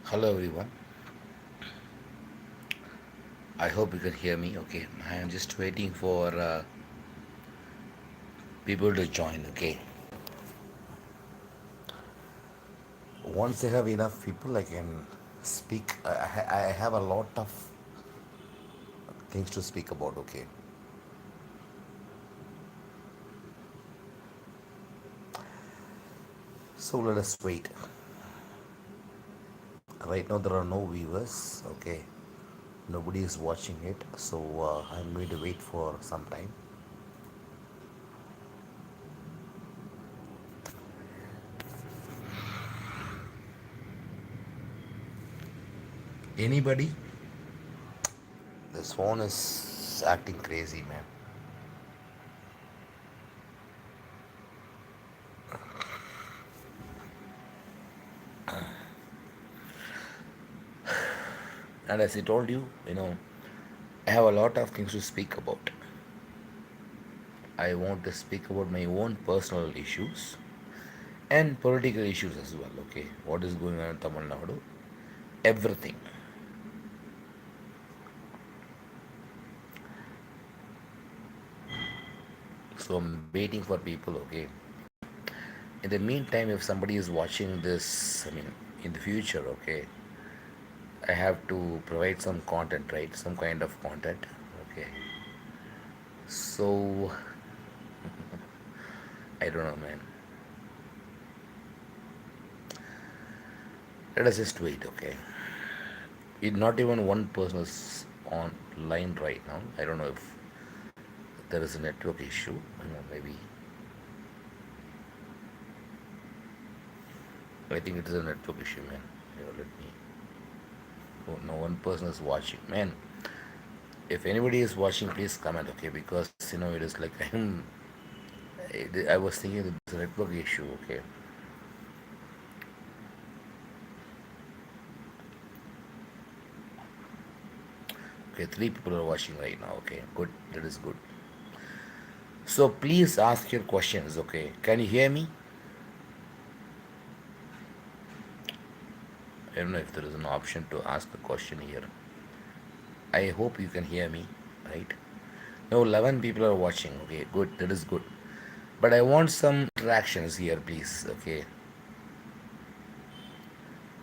Hello everyone. I hope you can hear me. Okay, I am just waiting for people to join. Okay, once I have enough people, I can speak. I have a lot of things to speak about. Okay, so let us wait. Right now there are no viewers. Okay, nobody is watching it, so I'm going to wait for some time. Anybody? This phone is acting crazy, man. And as I told you, I have a lot of things to speak about. I want to speak about my own personal issues and political issues as well. Okay, what is going on in Tamil Nadu? Everything. So I'm waiting for people. Okay. In the meantime, if somebody is watching this, in the future, okay, I have to provide some content, right? Some kind of content. Okay. So I don't know, man. Let us just wait. Okay. Not even one person is online right now. I don't know if there is a network issue. Maybe I think it is a network issue, man. Let me. Oh, no one person is watching, man. If anybody is watching, please comment, okay? Because it is like I was thinking that there's a network issue, okay? Okay, three people are watching right now. Okay, good. That is good. So please ask your questions, okay? Can you hear me? I don't know if there is an option to ask a question here. I hope you can hear me, right? No, 11 people are watching. Okay, good. That is good. But I want some interactions here, please. Okay,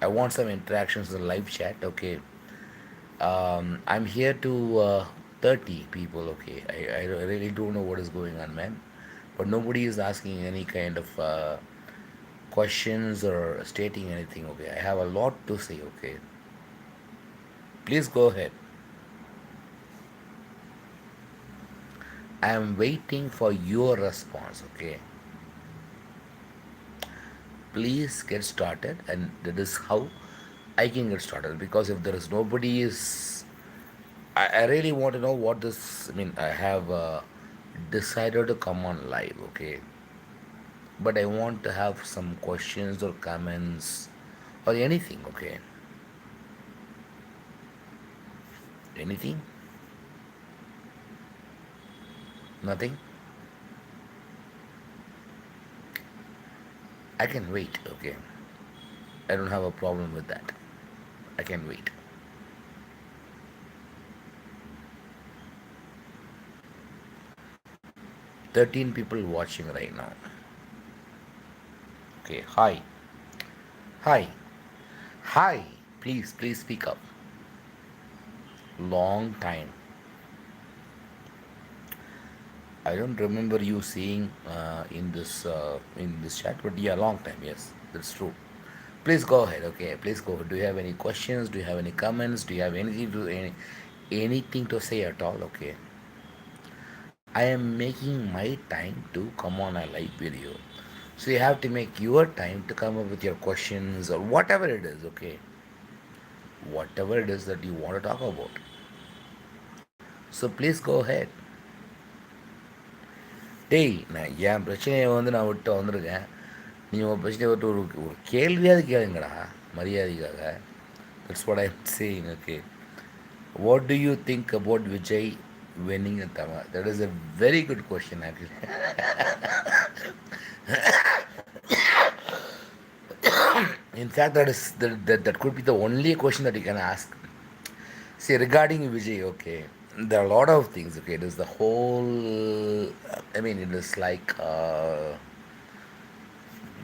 I want some interactions in the live chat. Okay, I'm here to 30 people. Okay, I really don't know what is going on, man. But nobody is asking any kind of questions or stating anything. Okay, I have a lot to say. Okay, please go ahead. I am waiting for your response. Okay, please get started, and that is how I can get started. Because if there is nobody is, I really want to know what this. I have decided to come on live. Okay, but I want to have some questions or comments or anything. Okay, anything, nothing. I can wait. Okay, I don't have a problem with that. I can wait. 13 people watching right now. Okay, hi, hi, hi. Please speak up. Long time. I don't remember you seeing in this chat, but yeah, long time. Yes, that's true. Please go ahead. Okay, please go ahead. Do you have any questions? Do you have any comments? Do you have anything to say at all? Okay, I am making my time to come on a live video, so you have to make your time to come up with your questions or whatever it is. Okay, whatever it is that you want to talk about. So please go ahead. டேய் நான் என் பிரச்சனையை நான் விட்டு வந்திருக்கேன். நீ உன் பிரச்சனையை விட்டு ஒரு ஒரு கேள்வியாவது கேளுங்கடா மரியாதைக்காக. That's what I am saying. Okay, what do you think about Vijay winning in Tamil? That is a very good question actually. In fact, that could be the only question that you can ask. See, regarding Vijay, okay, there are a lot of things. Okay, it is the whole. I mean, it is like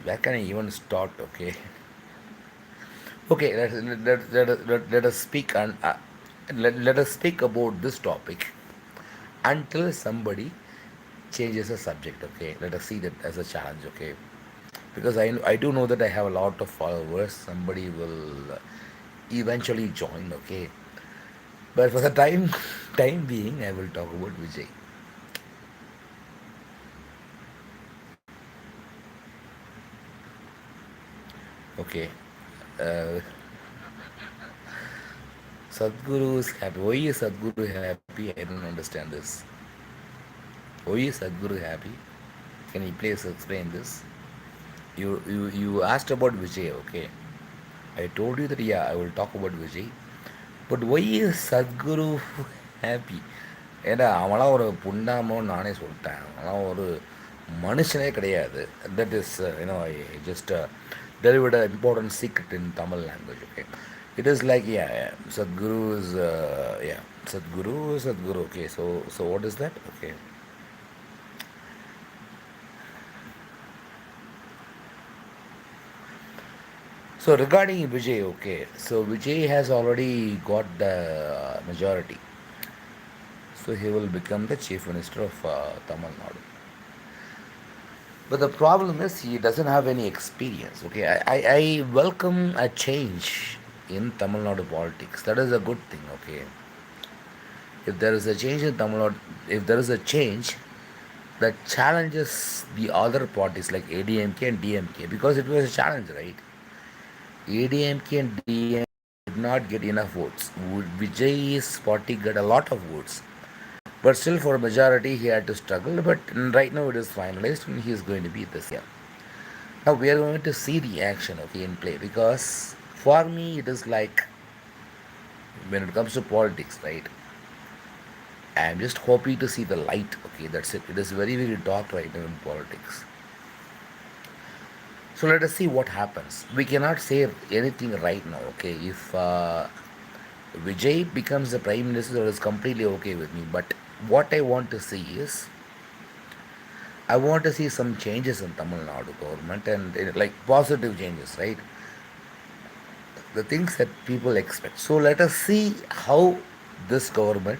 where can I even start? Okay, okay. Let us speak and let us speak about this topic until somebody changes the subject. Okay, let us see that as a challenge. Okay, because I do know that I have a lot of followers. Somebody will eventually join. Okay, but for the time being, I will talk about Vijay. Okay. Uh, Sadhguru is happy. Why is Sadhguru happy? I don't understand this. Why is Sadhguru happy? Can you please explain this? You asked about Vijay, okay? I told you that yeah, I will talk about Vijay. But why is Sadhguru happy? ஏடா அவனாம் ஒரு புண்ணாமோன்னு நானே சொல்லிட்டேன். அவனாம் ஒரு மனுஷனே கிடையாது. That is, I just delivered an important secret in Tamil language. Okay, it is like yeah, Sadhguru is yeah, Sadhguru. Okay, so what is that? Okay, so regarding Vijay, okay, so Vijay has already got the majority, so he will become the chief minister of Tamil Nadu. But the problem is he doesn't have any experience. Okay, I welcome a change in Tamil Nadu politics. That is a good thing. Okay, if there is a change in Tamil Nadu, if there is a change that challenges the other parties like ADMK and DMK, because it was a challenge, right? ADMK and DMK did not get enough votes. Vijay's party got a lot of votes. But still, for a majority, he had to struggle. But right now, it is finalized and he is going to be this year. Now we are going to see the action, okay, in play, because for me it is like when it comes to politics, right? I'm just hoping to see the light. Okay, that's it. It is very dark right now in politics. So let us see what happens. We cannot say anything right now. Okay, if Vijay becomes the prime minister, that is completely okay with me. But what I want to see is I want to see some changes in Tamil Nadu government and like positive changes, right? The things that people expect. So let us see how this government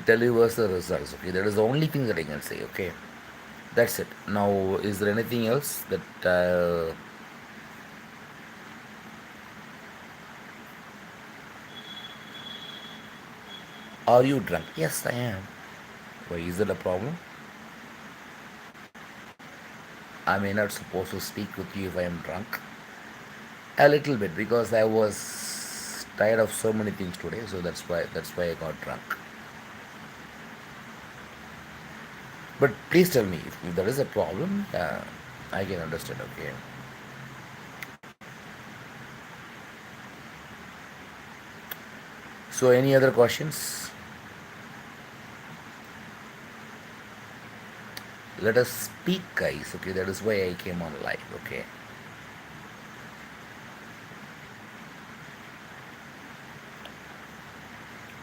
delivers the results. Okay, that is the only thing that I can say. Okay, that's it. Now, is there anything else that are you drunk? Yes, I am. Why is that a problem? I may not supposed to speak with you if I am drunk. A little bit because I was tired of so many things today, so that's why I got drunk. But please tell me if there is a problem. I can understand. Okay. So any other questions? Let us speak, guys. Okay, that is why I came on live. Okay.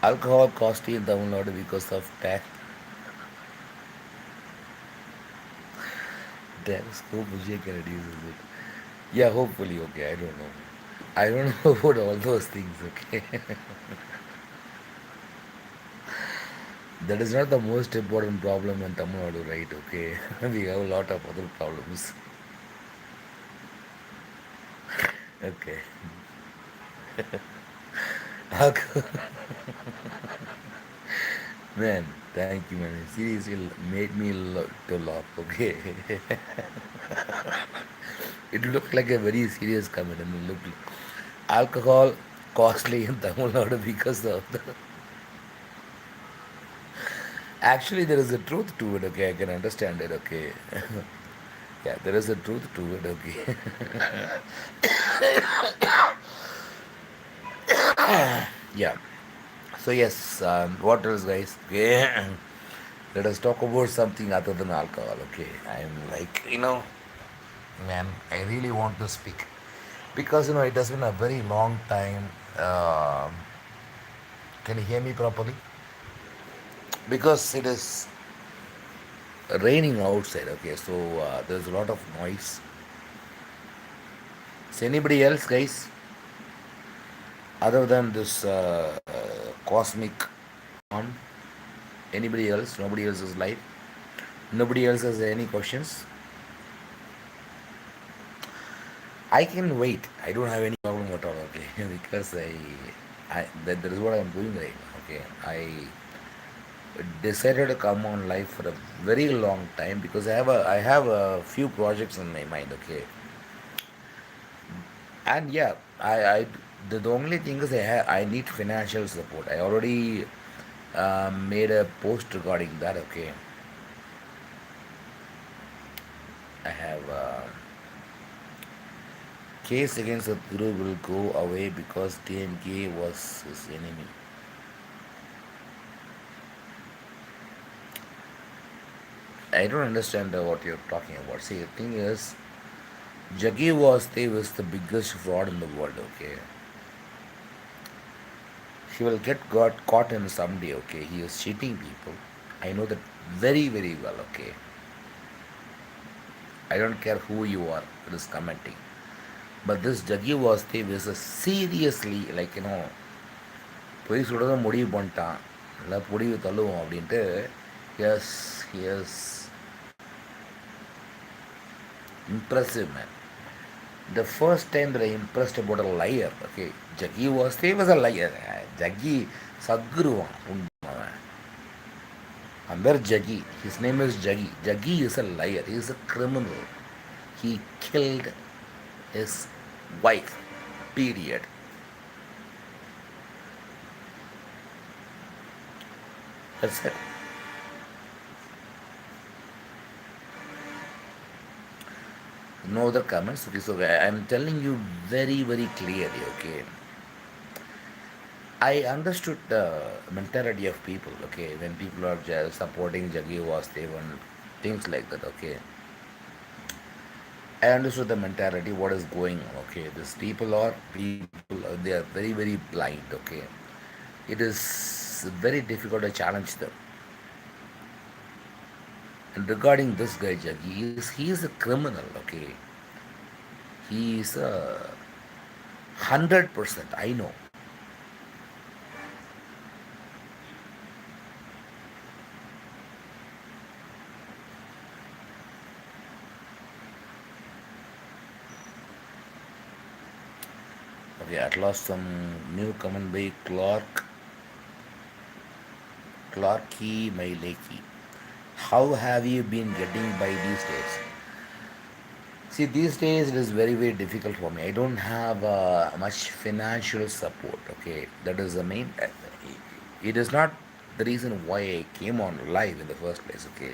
Alcohol costly in Tamil Nadu because of tax. Tax scope Vijay can reduce it. Yeah, hopefully. Okay, I don't know. I don't know about all those things. Okay. That is not the most important problem in Tamil Nadu, right? Okay. We have a lot of other problems. Okay. Alcohol. Man, thank you, man. Seriously, made me to laugh. Okay. It looked like a very serious comment. I mean, look, alcohol costly in Tamil Nadu because of the. Actually, there is a truth to it. Okay, I can understand it. Okay. Yeah, there is a truth to it. Okay. Yeah. So yes, what else, guys? Okay. Let us talk about something other than alcohol. Okay. I'm like, man, I really want to speak because it has been a very long time. Um can you hear me properly? Because it is raining outside. Okay, so there's a lot of noise. Is anybody else, guys, other than this cosmic on? Anybody else? Nobody else is live. Nobody else has any questions. I can wait. I don't have any problem at all. Okay, because that is what I'm doing right now. Okay, I decided to come on live for a very long time because I have a few projects in my mind. Okay, and yeah, the only thing is I need financial support. I already made a post regarding that. Okay, I have case against the Guru will go away because DMK was his enemy. I don't understand what you're talking about. See, the thing is, Jaggi Vasudev is the biggest fraud in the world. Okay, he will get got caught in someday. Okay, he is cheating people. I know that very very well. Okay, I don't care who you are that is commenting, but this Jaggi Vasudev is a seriously பொய் சுடுறத முடிவு பண்ணிட்டான் இல்லை முடிவு தள்ளுவோம் அப்படின்ட்டு yes yes impressive man. The first time that I impressed about a liar, okay, Jaggi was a liar. Jaggi Sadguruvan. Amber Jaggi, his name is Jaggi. Jaggi is a liar, he is a criminal. He killed his wife, period. That's it. No other comments. Okay, so I'm telling you very, very clearly. Okay, I understood the mentality of people. Okay, when people are just supporting Jaggi Vasudev and things like that. Okay, I understood the mentality. What is going on? Okay, these people. They are very, very blind. Okay, it is very difficult to challenge them. And regarding this guy Jaggi, he is a criminal. Okay, he is a 100%. I know. Okay, at last some new comment by Clarky Maileki. How have you been getting by these days? See, these days it is very, very difficult for me. I don't have much financial support. Okay, that is the main. It is not the reason why I came on live in the first place. Okay,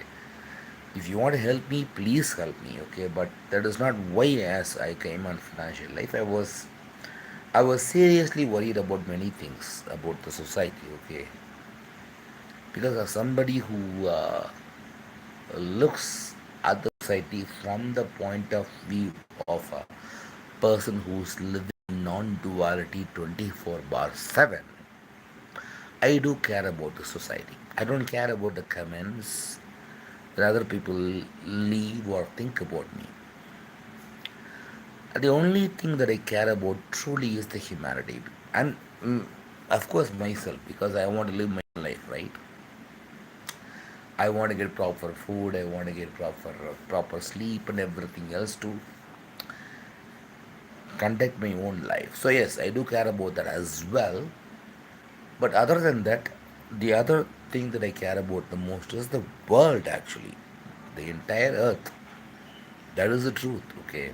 if you want to help me, please help me. Okay, but that is not why as I came on financial life. I was seriously worried about many things about the society. Okay, because as somebody who looks at the society from the point of view of a person who's living non-duality 24 bar 7, I do care about the society. I don't care about the comments that other people leave or think about me. The only thing that I care about truly is the humanity and of course myself, because I want to live my life, right? I want to get proper food, I want to get proper sleep and everything else to conduct my own life. So yes, I do care about that as well. But other than that, the other thing that I care about the most is the world actually. The entire earth. That is the truth, okay?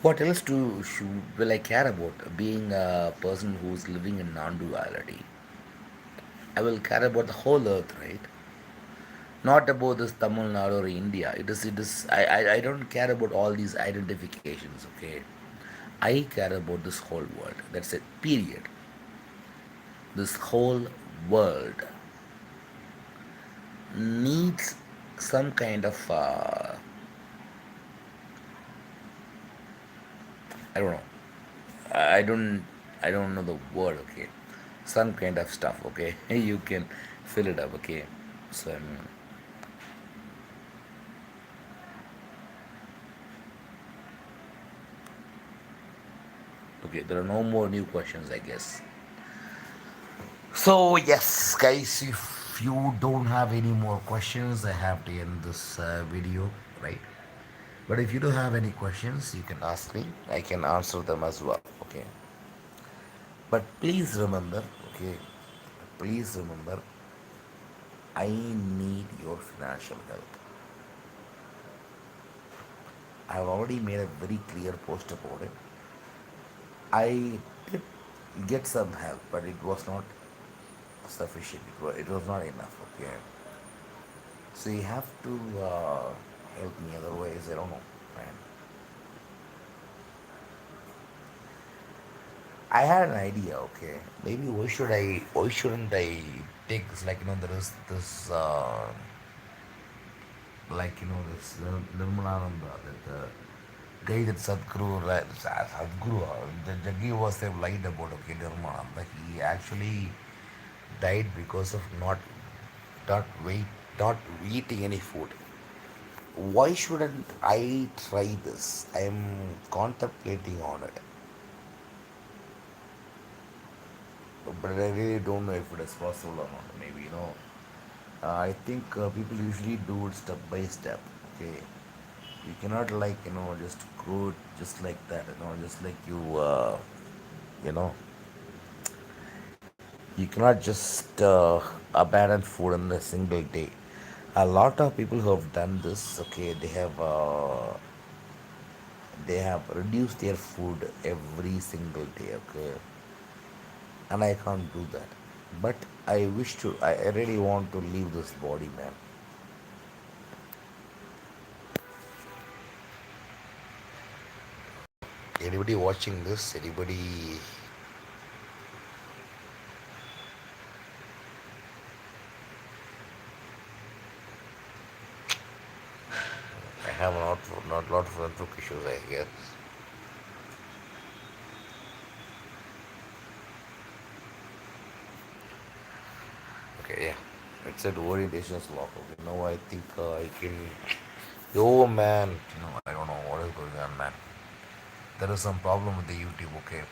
What else will I care about? Being a person who's living in non-duality. I will care about the whole earth, right? Not about this Tamil Nadu or India. I don't care about all these identifications, okay? I care about this whole world. That's it, period. This whole world needs some kind of I don't know. I don't I don't know the word. Okay, some kind of stuff. Okay, you can fill it up. Okay, so okay, there are no more new questions, I guess. So yes, guys, if you don't have any more questions, I have to end this video, right? But if you do have any questions, you can ask me. I can answer them as well. Okay. But please remember, okay, please remember, I need your financial help. I have already made a very clear post about it. I did get some help, but it was not sufficient. It was not enough. Okay. So you have to help me, otherwise I don't know, man. I had an idea. Okay, maybe why shouldn't I take this? Like there is this this Nirmalananda, that guy that Sadhguru, right? Sadhguru, the Jaggi was a lied about. Okay, Nirmalananda, he actually died because of not wait not eating any food. Why shouldn't I try this? I am contemplating on it, but I really don't know if it is possible or not. Maybe I think people usually do it step by step. Okay, you cannot just grow it just like that. Just like you know you cannot just abandon food in a single day. A lot of people who have done this, okay, they have reduced their food every single day. Okay, and I can't do that. But I wish to. I really want to leave this body, man. Anybody watching this? Anybody? I have not lot of network issues, I guess. Okay, yeah. It said orientation is locked. Okay, now I think I can. Yo, man. I don't know what is going on, man. There is some problem with the YouTube. Okay.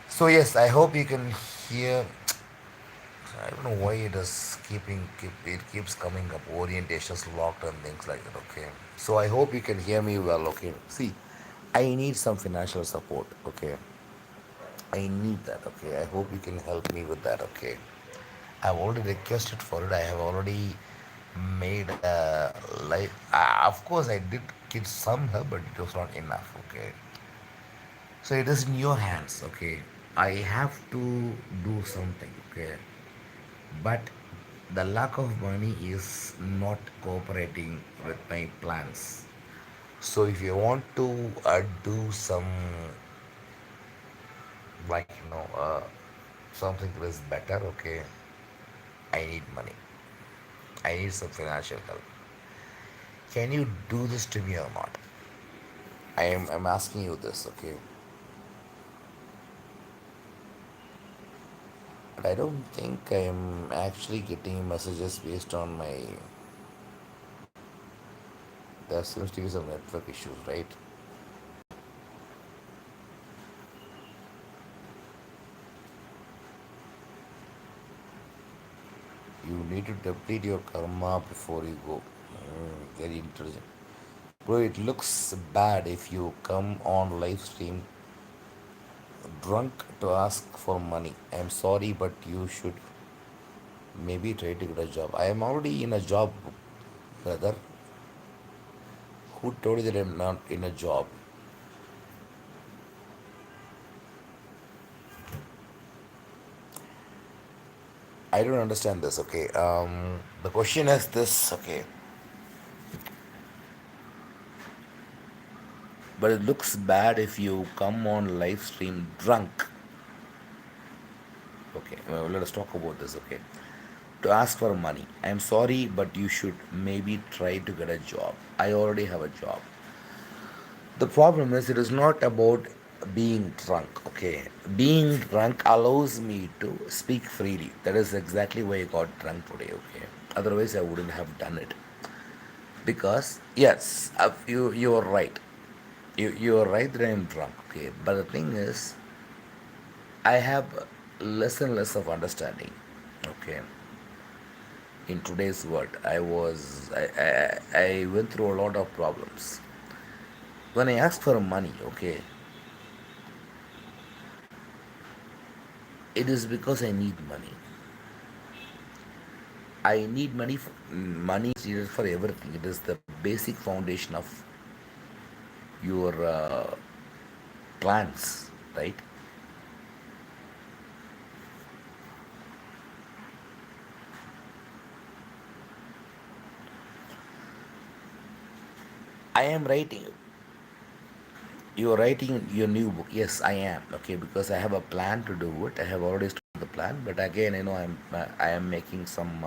So yes, I hope you can hear. I don't know why it keeps coming up. Orientations locked and things like that. Okay. So I hope you can hear me well. Okay. See, I need some financial support. Okay. I need that. Okay. I hope you can help me with that. Okay. I've already requested for it. I have already made of course I did get some help, but it was not enough. Okay. So it is in your hands. Okay. I have to do something. Okay. But the lack of money is not cooperating with my plans. So if you want to do some like something that is better, okay, I need money. I need some financial help. Can you do this to me or not? I'm asking you this, okay? But I don't think I'm actually getting messages based on my. There seems to be some network issues, right? You need to deplete your karma before you go. Very intelligent. Bro, it looks bad if you come on live stream drunk to ask for money. I'm sorry, but you should maybe try to get a job. I am already in a job, brother. Who told you that I'm not in a job? I don't understand this, okay? The question is this, okay? But it looks bad if you come on live stream drunk. Okay, well, let us talk about this, okay? To ask for money. I'm sorry, but you should maybe try to get a job. I already have a job. The problem is it is not about being drunk, okay? Being drunk allows me to speak freely. That is exactly why I got drunk today, okay? Otherwise, I wouldn't have done it. Because, yes, you are right. You are right that I am drunk, okay? But the thing is, I have less and less of understanding, okay? In today's world, I went through a lot of problems. When I ask for money, okay, it is because I need money. I need money. Money is needed for everything. It is the basic foundation of your plans, right? I am writing. You are writing your new book. Yes, I am. Okay, because I have a plan to do it. I have already started the plan, but again, I am making some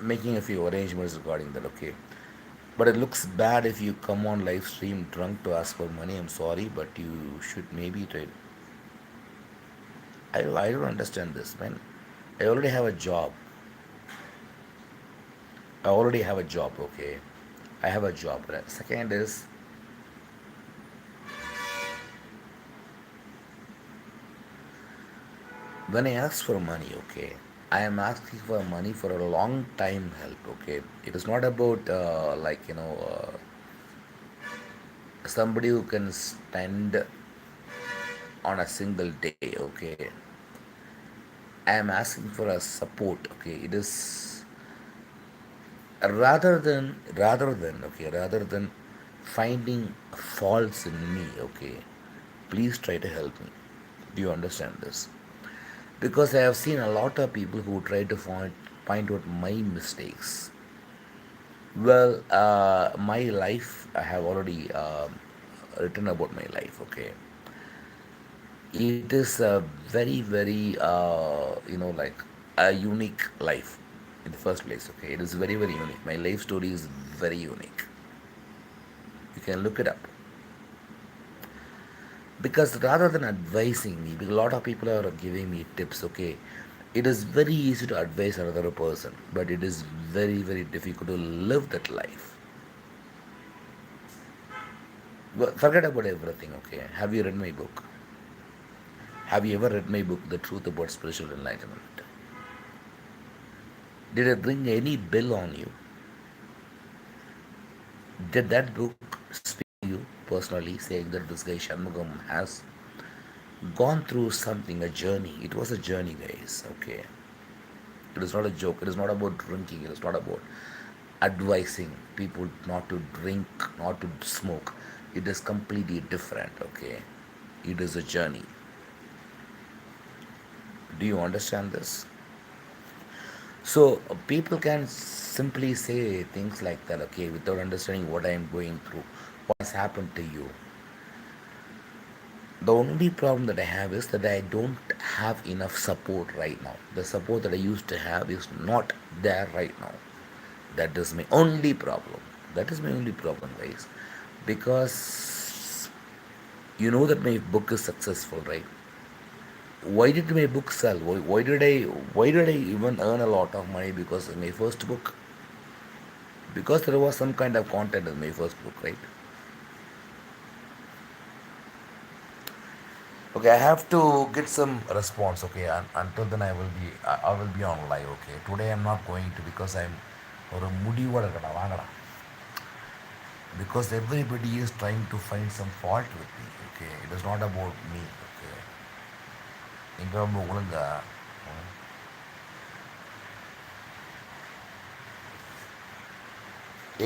making a few arrangements regarding that. Okay, but it looks bad if you come on live stream drunk to ask for money. I'm sorry, but you should maybe try. I don't understand this, man. I already have a job. I already have a job, okay? I have a job. Second is, when I ask for money, okay, I am asking for money for a long time help, okay? It is not about, somebody who can spend on a single day, okay? I am asking for a support, okay? It is rather than finding faults in me, okay? Please try to help me. Do you understand this? Because I have seen a lot of people who try to find out my mistakes. Well, my life, I have already written about my life, okay? It is a very, very, a unique life in the first place, okay? It is very, very unique. My life story is very unique. You can look it up. Because rather than advising me, a lot of people are giving me tips, okay? It is very easy to advise another person, but it is very, very difficult to live that life. Well, forget about everything, okay? Have you read my book? Have you ever read my book, The Truth About Spiritual Enlightenment? Did it ring any bell on you? Did that book speak to you personally, saying that this guy Shanmugam has gone through something, a journey? It was a journey, guys, okay? It is not a joke. It is not about drinking. It is not about advising people not to drink, not to smoke. It is completely different, okay? It is a journey. Do you understand this? So people can simply say things like that, okay, without understanding what I am going through, what has happened to you. The only problem that I have is that I don't have enough support right now. The support that I used to have is not there right now. That is my only problem. That is my only problem, guys. Because you know that my book is successful, right? Why did my book sell? Why did I even earn a lot of money because of my first book? Because there was some kind of content in my first book, right? Okay, I have to get some response. Okay, and until then I will be on live. Okay, today I'm not going to because I'm ஒரு முடிவோட இருக்கடா வாங்கடா because everybody is trying to find some fault with me. Okay, it is not about me. Okay, இங்க ரொம்ப ஒழுங்கா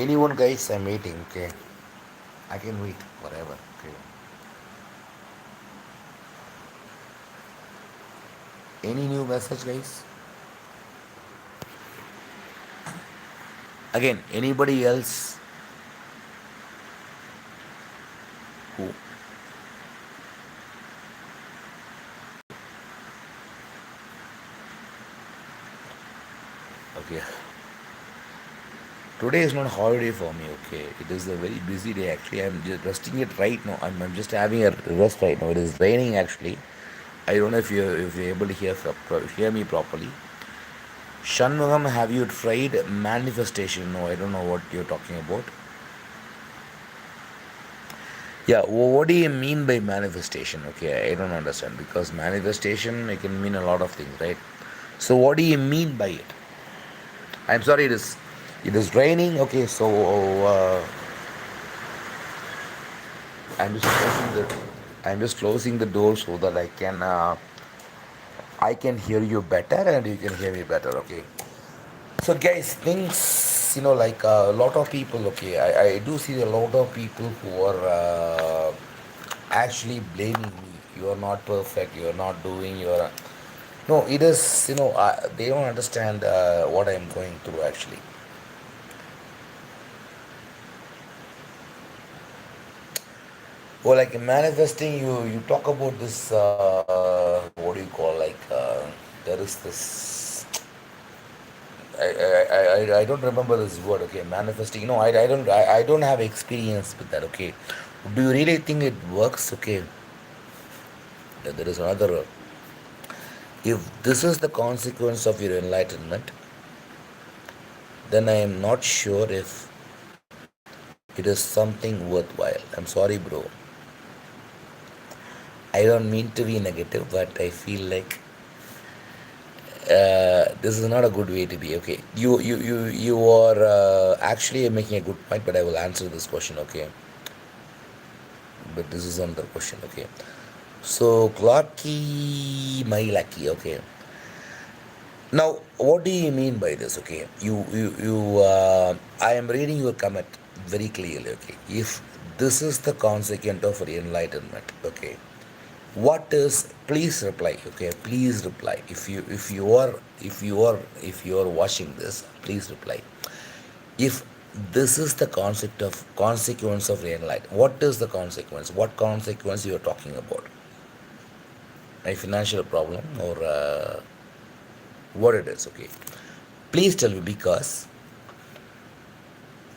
anyone guys I'm waiting. Okay, I can wait forever. Okay, any new message, guys? Again, anybody else who okay Today is not a holiday for me, okay? It is a very busy day actually. I'm just resting it right now. I'm just having a rest right now. It is raining actually. I don't know if you're able to hear me properly. Shanmugam, have you tried manifestation? No, I don't know what you're talking about. Yeah, what do you mean by manifestation? Okay, I don't understand because manifestation it can mean a lot of things, right? So what do you mean by it? I'm sorry, it is raining. Okay, so I'm just closing the I'm just closing the door so that I can hear you better and you can hear me better. Okay. So guys, things like a lot of people. Okay, I do see a lot of people who are actually blaming me. You are not perfect. You are not doing your. No, it is. They don't understand what I am going through actually. Well, like manifesting, you talk about this. What do you call there is this. I don't remember this word. Okay, manifesting. No, I don't have experience with that. Okay, do you really think it works? Okay, there is another. If this is the consequence of your enlightenment, then I am not sure if it is something worthwhile. I'm sorry, bro. I don't mean to be negative, but I feel like this is not a good way to be. Okay, you are actually making a good point, but I will answer this question. Okay, but this is another question. Okay, so Clarky my lucky. Okay, now what do you mean by this? Okay, I am reading your comment very clearly. Okay, if this is the consequence of enlightenment. Okay, what is, please reply. Okay, please reply. If you are watching this, please reply. If this is the concept of consequence of enlightenment, what is the consequence? What consequence you are talking about? A financial problem or what it is? Okay, please tell me because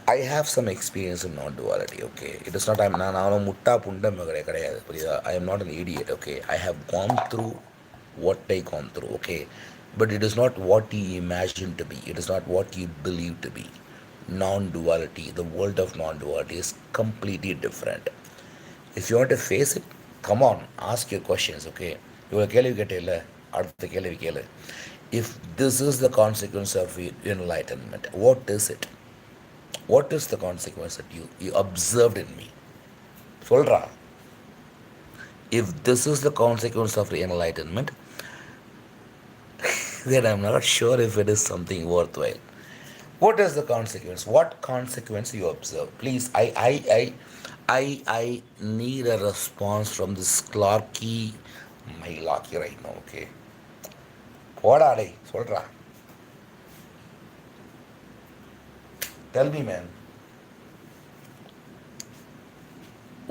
I have some experience in non-duality. Okay, it is not நான் முட்டா புண்டம் கிடையாது புரியுதா? I am not an idiot. Okay, I have gone through what I gone through. Okay, but it is not what you imagine to be. It is not what you believe to be. Non-duality, the world of non-duality is completely different. If you want to face it, come on, ask your questions. Okay, இவ்வளோ கேள்வி கேட்டேல்ல, அடுத்த கேள்வி கேளு. If this is the consequence of enlightenment, what is it? What is the consequence that you observed in me? Solra. If this is the consequence of enlightenment, then I'm not sure if it is something worthwhile. What is the consequence? What consequence you observe? Please, I need a response from this Clarky Mailaki right now, okay? What are they? Solra. Tell me, man.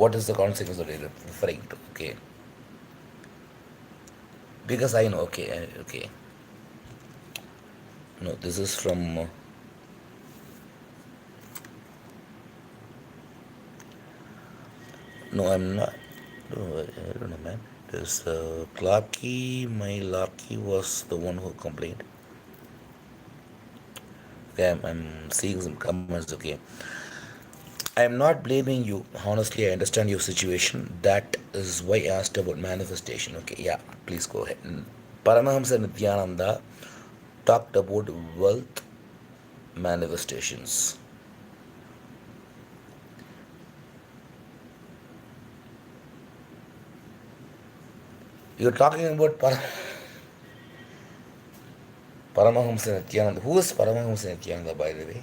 What is the consequence that you're referring to? Okay. Because I know, okay, okay. No, this is from. No, I'm not. No, I don't know, man. This Clarky, my Larky was the one who complained. Okay, I'm seeing some comments. Okay, I am not blaming you. Honestly, I understand your situation. That is why I asked about manifestation. Okay, yeah, please go ahead. Paramahamsa Nityananda talked about wealth manifestations. You're talking about Paramahamsa Nityananda. Who is Paramahamsa Nityananda, by the way?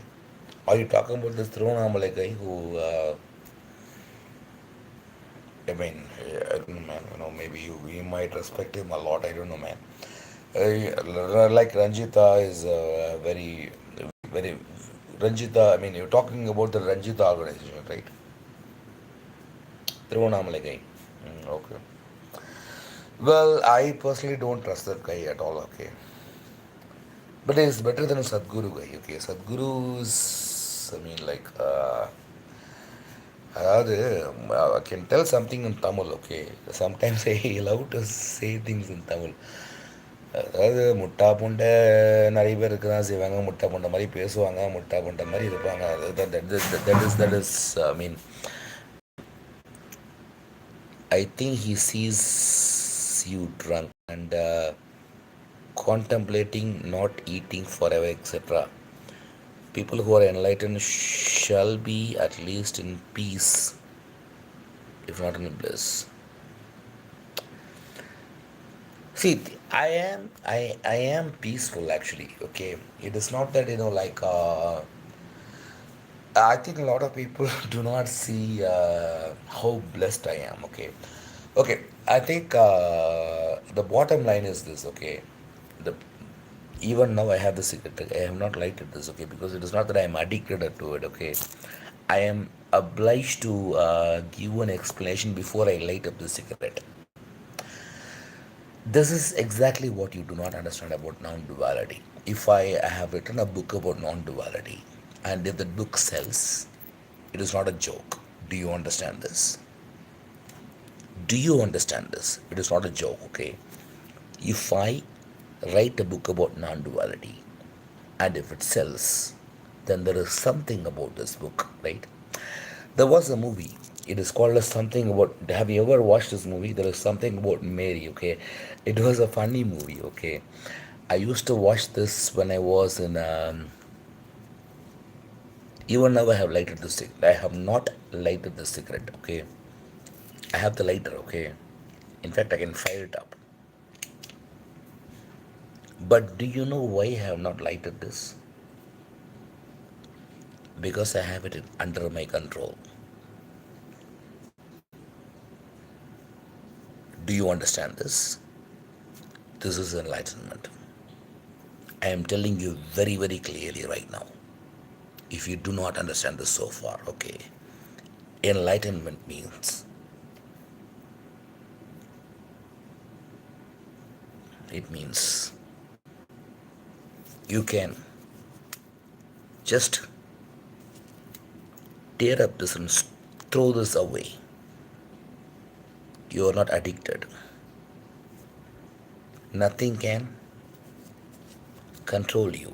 Are you talking about this Thiruvannamalai guy who, I mean, I don't know, man. Maybe you might respect him a lot. I don't know, man. Like Ranjita is very. Ranjita, I mean, you're talking about the Ranjita organization, right? Thiruvannamalai guy. Okay. Well, I personally don't trust that guy at all, okay. But he's better than Sadhguru guy, okay. Sadhguru's I mean, like, அதாவது I can tell something in Tamil, okay? Sometimes I love to say things in Tamil. அதாவது முட்டா புண்டை நிறைய பேர் இருக்க தான் செய்வாங்க. முட்டா புண்டை மாதிரி பேசுவாங்க, முட்டா புண்டை மாதிரி இருப்பாங்க. That is I mean, I think he sees you drunk and contemplating not eating forever, etc. People who are enlightened shall be at least in peace, if not in bliss. See, I am peaceful actually. Okay, it is not that like. I think a lot of people do not see how blessed I am. Okay. I think the bottom line is this. Okay, the even now I have the cigarette. I have not lighted this. Okay, because it is not that I am addicted to it. Okay, I am obliged to give an explanation before I light up the cigarette. This is exactly what you do not understand about non-duality. If I have written a book about non-duality, and if the book sells, it is not a joke. Do you understand this? Do you understand this? It is not a joke, okay? If I write a book about non duality and if it sells, then there is something about this book, right? There was a movie. It is called as something about. Have you ever watched this movie? There is something about Mary, okay? It was a funny movie, okay? I used to watch this when I was in. Even now, I have lighted the cigarette. I have not lighted the cigarette, okay? I have the lighter, okay? In fact, I can fire it up. But do you know why I have not lighted this? Because I have it under my control. Do you understand this? This is enlightenment. I am telling you very, very clearly right now. If you do not understand this so far, okay, enlightenment means it means you can just tear up this and throw this away. You are not addicted. Nothing can control you.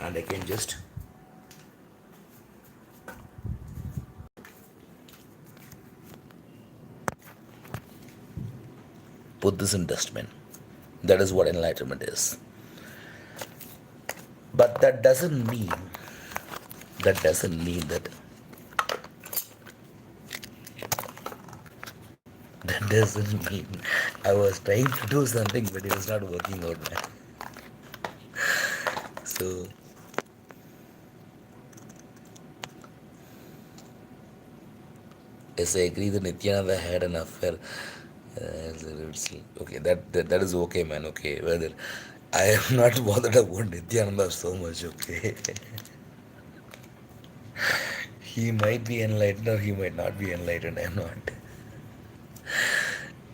And I can just put this in dustbin. That is what enlightenment is. But that doesn't mean that doesn't mean I was trying to do something but it was not working out, man. So yes, I agree that Nityananda had an affair. Okay, that is okay, man. Okay, whether I am not bothered about Nityananda so much. Okay, he might be enlightened or he might not be enlightened. I am not.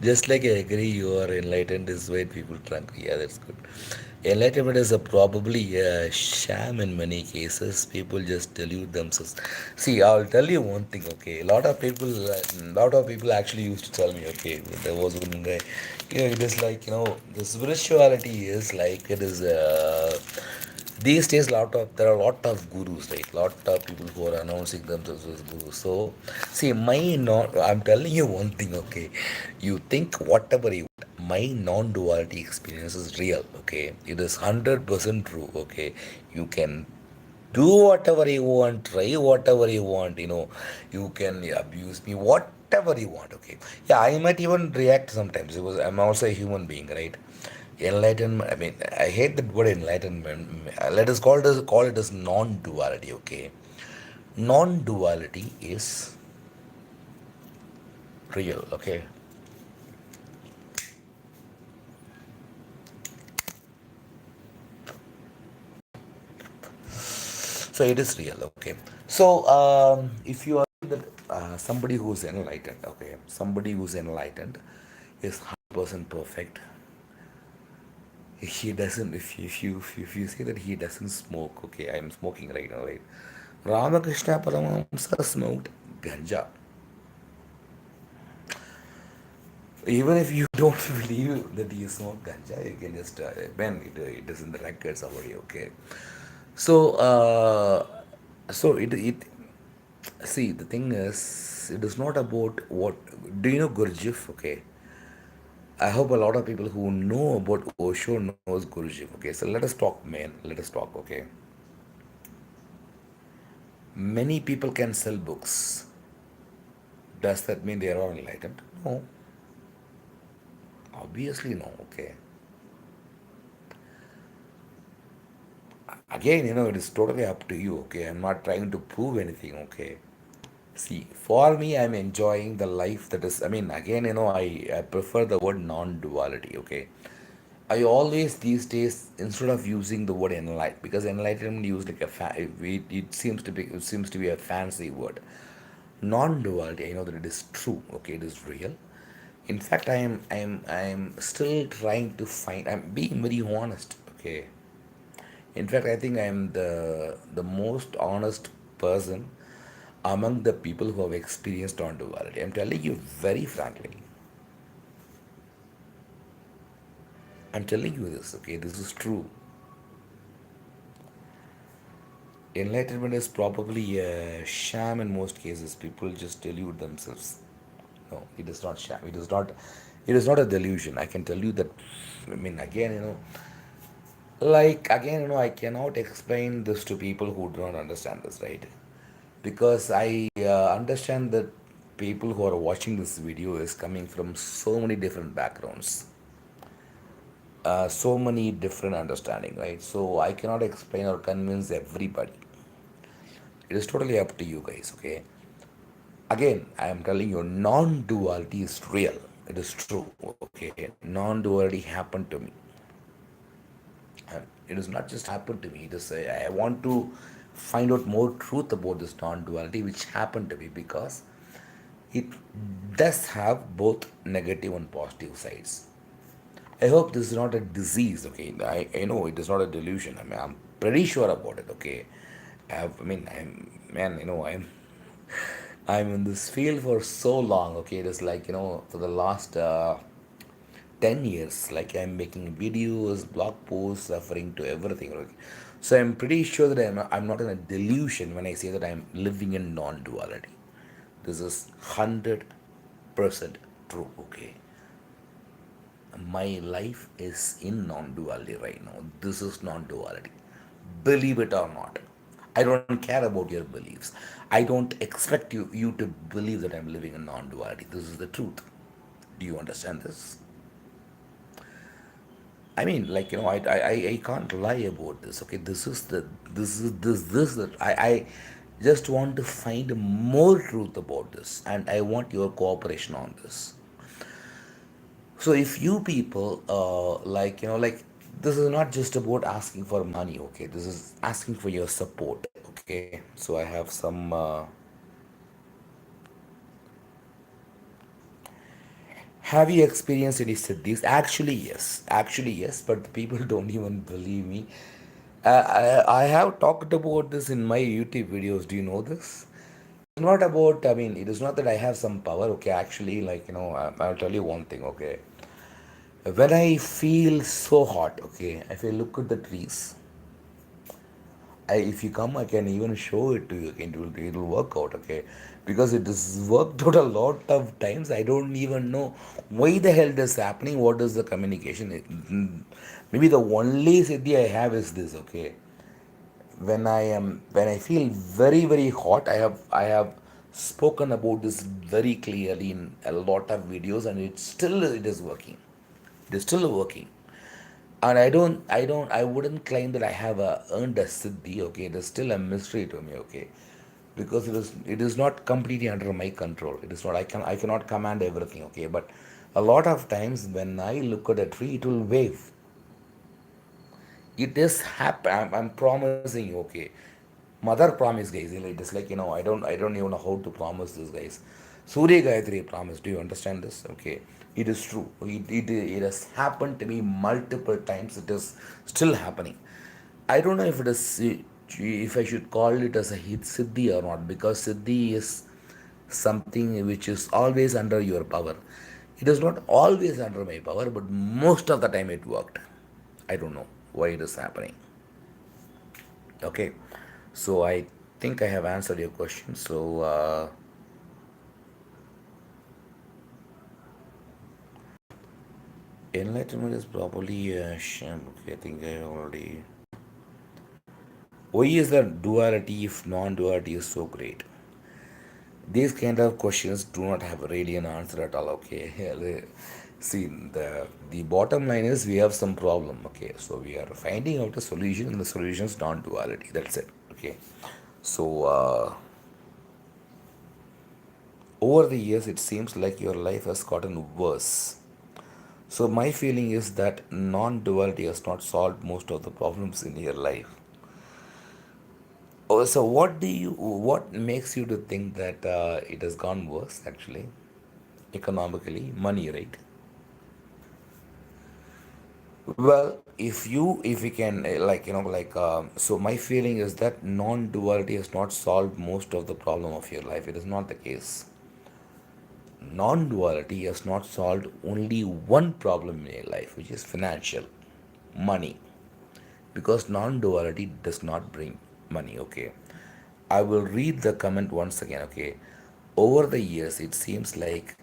Just like I agree, you are enlightened is why people drunk. Yeah, that's good. Enlightenment is a probably a sham in many cases. People just delude themselves. See, I'll tell you one thing. Okay, a lot of people actually used to tell me. Okay, there was one guy. It is like the spirituality is like it is. These days, there are a lot of gurus, right? Lot of people who are announcing themselves as gurus. So, see, I'm telling you one thing, okay? You think whatever you want. My non-duality experience is real, okay? It is 100% true, okay? You can do whatever you want, try whatever you want, you can abuse me, whatever you want, okay? Yeah, I might even react sometimes because I'm also a human being, right? Enlightenment, I mean, I hate the word enlightenment. Let us call it as non-duality, okay? Non-duality is real, okay? So it is real, okay? So if you are that somebody who's enlightened, okay, somebody who's enlightened is 100% perfect. He doesn't. If you say that he doesn't smoke, okay, I'm smoking right now, right? Ramakrishna Paramahamsa smoked ganja. Even if you don't believe that he smoked ganja, you can just when it is in the records already, okay. So it see, the thing is, it is not about what. Do you know Gurdjieff? Okay, I hope a lot of people who know about Osho knows Gurdjieff. Okay, so let us talk, man. Let us talk. Okay, many people can sell books. Does that mean they are all enlightened? No, obviously no. Okay, again, it is totally up to you. Okay, I'm not trying to prove anything. Okay, see, for me, I'm enjoying the life that is. I mean, again, I prefer the word non-duality. Okay, I always these days, instead of using the word enlightenment, because enlightenment used like it seems to be a fancy word. Non-duality, I know that it is true. Okay, it is real. In fact, I am still trying to find. I'm being very honest. Okay, in fact, I think I am the most honest person among the people who have experienced non-duality. I'm telling you very frankly. I'm telling you this. Okay, this is true. Enlightenment is probably a sham in most cases. People just delude themselves. No, it is not sham. It is not. It is not a delusion. I can tell you that. I mean, again, I cannot explain this to people who do not understand this, right? Because I understand that people who are watching this video is coming from so many different backgrounds, so many different understanding, right? So I cannot explain or convince everybody. It is totally up to you guys, okay? Again, I am telling you, non-duality is real. It is true, okay? Non-duality happened to me. And it is not just happened to me. It is I want to find out more truth about this non-duality, which happened to me because it does have both negative and positive sides. I hope this is not a disease, okay? I know it is not a delusion. I mean, I'm pretty sure about it, okay? I mean, man, I'm in this field for so long, okay? It is like, for the last 10 years, like I'm making videos, blog posts, referring to everything. Okay? So I'm pretty sure that I'm not in a delusion when I say that I'm living in non duality. This is 100% true, okay? My life is in non duality right now. This is non duality. Believe it or not. I don't care about your beliefs. I don't expect you to believe that I'm living in non duality. This is the truth. Do you understand this? I mean, like, I can't lie about this. Okay, this that I just want to find more truth about this, and I want your cooperation on this. So if you people like this is not just about asking for money, okay? This is asking for your support, okay? So I have some have you experienced any siddhis? Actually yes, but the people don't even believe me. I have talked about this in my YouTube videos. Do you know this? It's not about, I mean, it is not that I have some power, okay? Actually, like, I'll tell you one thing, okay? When I feel so hot, okay, if I look at the trees, if you come, I can even show it to you. Okay, it will work out, okay? Because it has worked out a lot of times. I don't even know why the hell this is happening. What is the communication? Maybe the only siddhi I have is this, okay? When I feel very very hot, I have spoken about this very clearly in a lot of videos, and it is working. It is still working. And I wouldn't claim that I have earned a siddhi, okay? It is still a mystery to me, okay? Because it is not completely under my control. It is not, I cannot command everything, okay? But a lot of times when I look at a tree, it will wave. It is happen. I'm promising you, okay? Mother promise, guys. It is like, I don't even know how to promise this, guys. Surya Gayatri promise. Do you understand this? Okay. It is true. It has happened to me multiple times. It is still happening. I don't know if it is, if I should call it as a hit siddhi or not, because siddhi is something which is always under your power. It is not always under my power, but most of the time it worked. I don't know why it is happening. Okay, so I think I have answered your question. So enlightenment is properly sham. Okay, I think I already. Why is the duality if non-duality is so great? These kind of questions do not have really an answer at all. Okay, see, the bottom line is we have some problem. Okay, so we are finding out a solution, and the solution is non-duality. That's it. Okay, so over the years, it seems like your life has gotten worse. So my feeling is that non-duality has not solved most of the problems in your life. Oh, so what makes you to think that it has gone worse actually, economically, money, right? Well, if you can like like so my feeling is that non-duality has not solved most of the problem of your life. It is not the case. Non-duality has not solved only one problem in your life, which is financial, money, because non-duality does not bring money. Okay, I will read the comment once again. Okay, over the years it seems like,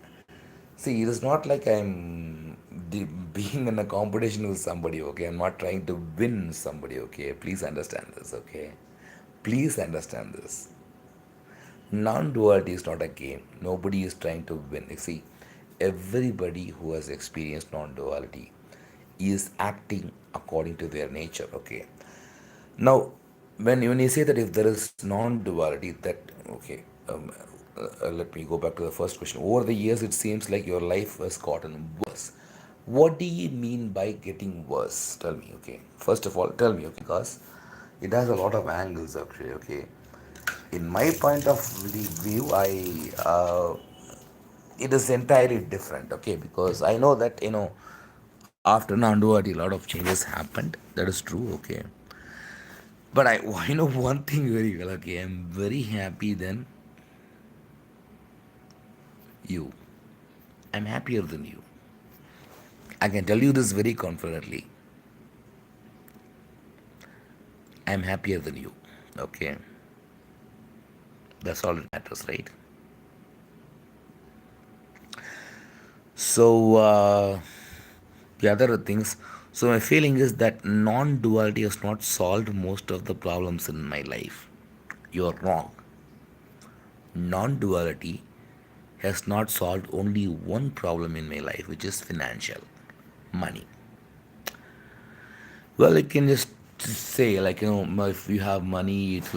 see, it is not like being in a competition with somebody. Okay, I'm not trying to win somebody. Okay, please understand this. Okay, please understand this. Non-duality is not a game. Nobody is trying to win. You see, everybody who has experienced non-duality is acting according to their nature. Okay. Now, when you say that if there is non-duality, that okay, let me go back to the first question. Over the years, it seems like your life has gotten worse. What do you mean by getting worse? Tell me, okay. First of all, tell me, okay, because it has a lot of angles actually, okay. In my point of view, it is entirely different, okay, because I know that after non-duality, a lot of changes happened. That is true, okay. But I know one thing very well. Okay, I'm very happy than you. I'm happier than you. I can tell you this very confidently. I'm happier than you. Okay, that's all that matters, right? So the other things. So my feeling is that non-duality has not solved most of the problems in my life. You're wrong. Non-duality has not solved only one problem in my life, which is financial, money. Well, I can just say like if you have money, it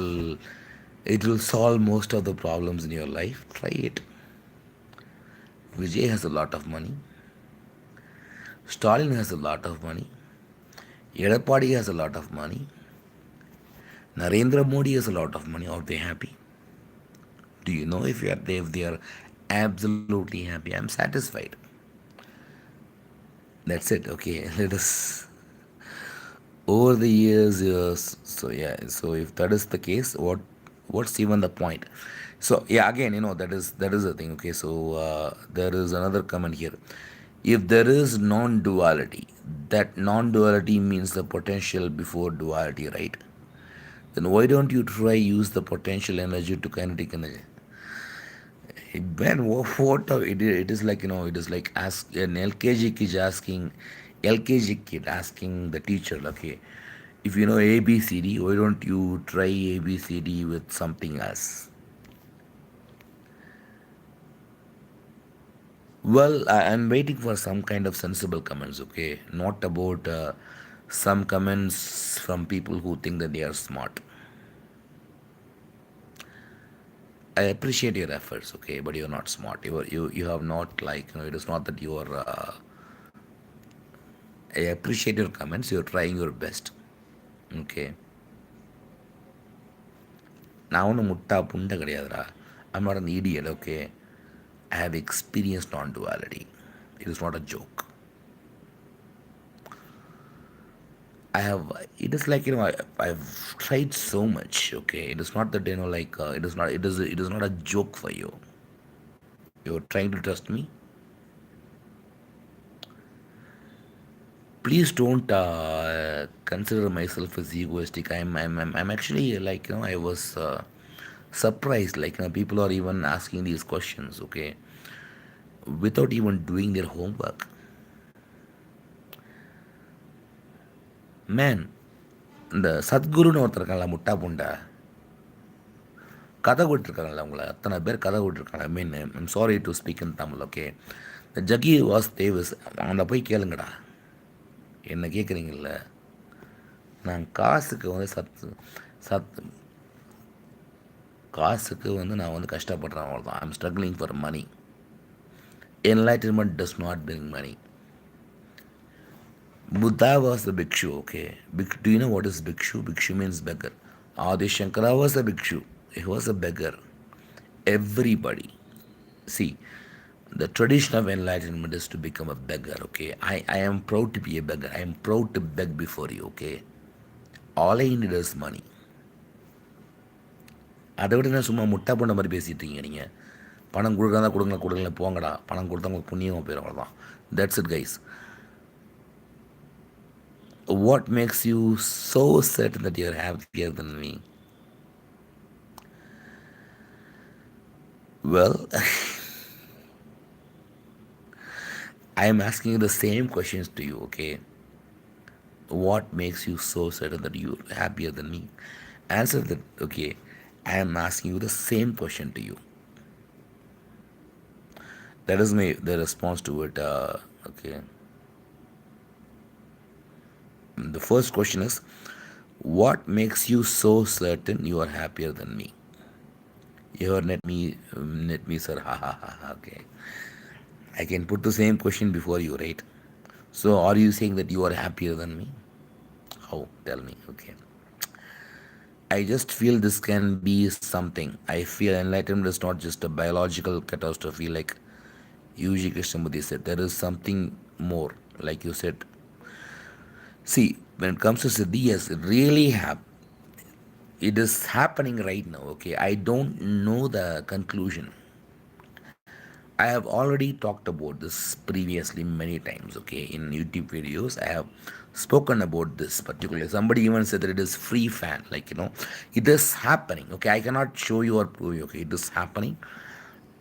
will solve most of the problems in your life. Try it. Vijay has a lot of money. Stalin has a lot of money. Edapadi has a lot of money. Narendra Modi has a lot of money. Are they happy? Do you know if they are absolutely happy? I'm satisfied. That's it. Okay, let us over the years. Yes. So yeah. So if that is the case, what's even the point? So yeah, again, that is the thing. Okay, so there is another comment here. If there is non-duality, that non-duality means the potential before duality, right? Then why don't you try use the potential energy to kinetic energy? Man, it is like it is like ask an LKG kid asking the teacher, okay, if you know ABCD, why don't you try ABCD with something else? Well, I'm waiting for some kind of sensible comments, okay, not about some comments from people who think that they are smart. I appreciate your efforts, okay, but you're not smart. You have not, like, it is not that you are. I appreciate your comments. You're trying your best. Okay. நான் ஒன்றும் முட்டா புண்டை கிடையாதுடா. I'm not an idiot, okay. I have experienced non duality. It is not a joke. I have, it is like, I've tried so much, okay? It is not that, it is not a joke for you. You're trying to trust me? Please don't consider myself as egoistic. I'm actually like, I was surprised. Like, people are even asking these questions, okay, without even doing their homework. Man, இந்த சத்குருன்னு ஒருத்தர் இருக்காங்களா முட்டா புண்டா, கதை விட்டுருக்காங்களா உங்களை அத்தனை பேர் கதை விட்டுருக்காங்க. I mean, I'm sorry to speak in Tamil, okay. இந்த ஜகி வாஸ் தேவஸ், அவனை போய் கேளுங்கடா. என்ன கேட்குறீங்கள? நான் காசுக்கு வந்து சத் காசுக்கு வந்து நான் வந்து கஷ்டப்படுறேன், அவ்வளோதான். I am struggling for money. Enlightenment does not bring money. Buddha was a bhikshu, okay. Do you know what is bhikshu? Bhikshu means beggar. Adi Shankara was a bhikshu. He was a beggar. Everybody. See, the tradition of enlightenment is to become a beggar, okay. I am proud to be a beggar. I am proud to beg before you, okay. All I need is money. அதை விட நான் சும்மா முட்டா போன மாதிரி பேசிகிட்டு இருக்கீங்க நீங்கள். பணம் கொடுக்குறதா கொடுங்களா போங்கடா. பணம் கொடுத்தா உங்களுக்கு புண்ணியமாக போயிடும், அவ்வளோதான். That's it guys. What makes you so certain that you're happier than me? Well, I am asking you the same questions to you, okay? What makes you so certain that you're happier than me? Answer that, okay? I am asking you the same question to you. That is the response to it, okay? The first question is, what makes you so certain you are happier than me? You are net me, sir. Ha ha ha ha. Okay. I can put the same question before you, right? So, are you saying that you are happier than me? How? Tell me. Okay. I just feel this can be something. I feel enlightenment is not just a biological catastrophe, like Yuji Krishnamurti said. There is something more, like you said. See, when it comes to Siddhi, yes, it is happening right now, okay. I don't know the conclusion. I have already talked about this previously many times, okay, in YouTube videos. I have spoken about this particularly. Somebody even said that it is free fan, like, it is happening, okay. I cannot show you or prove you, okay. It is happening,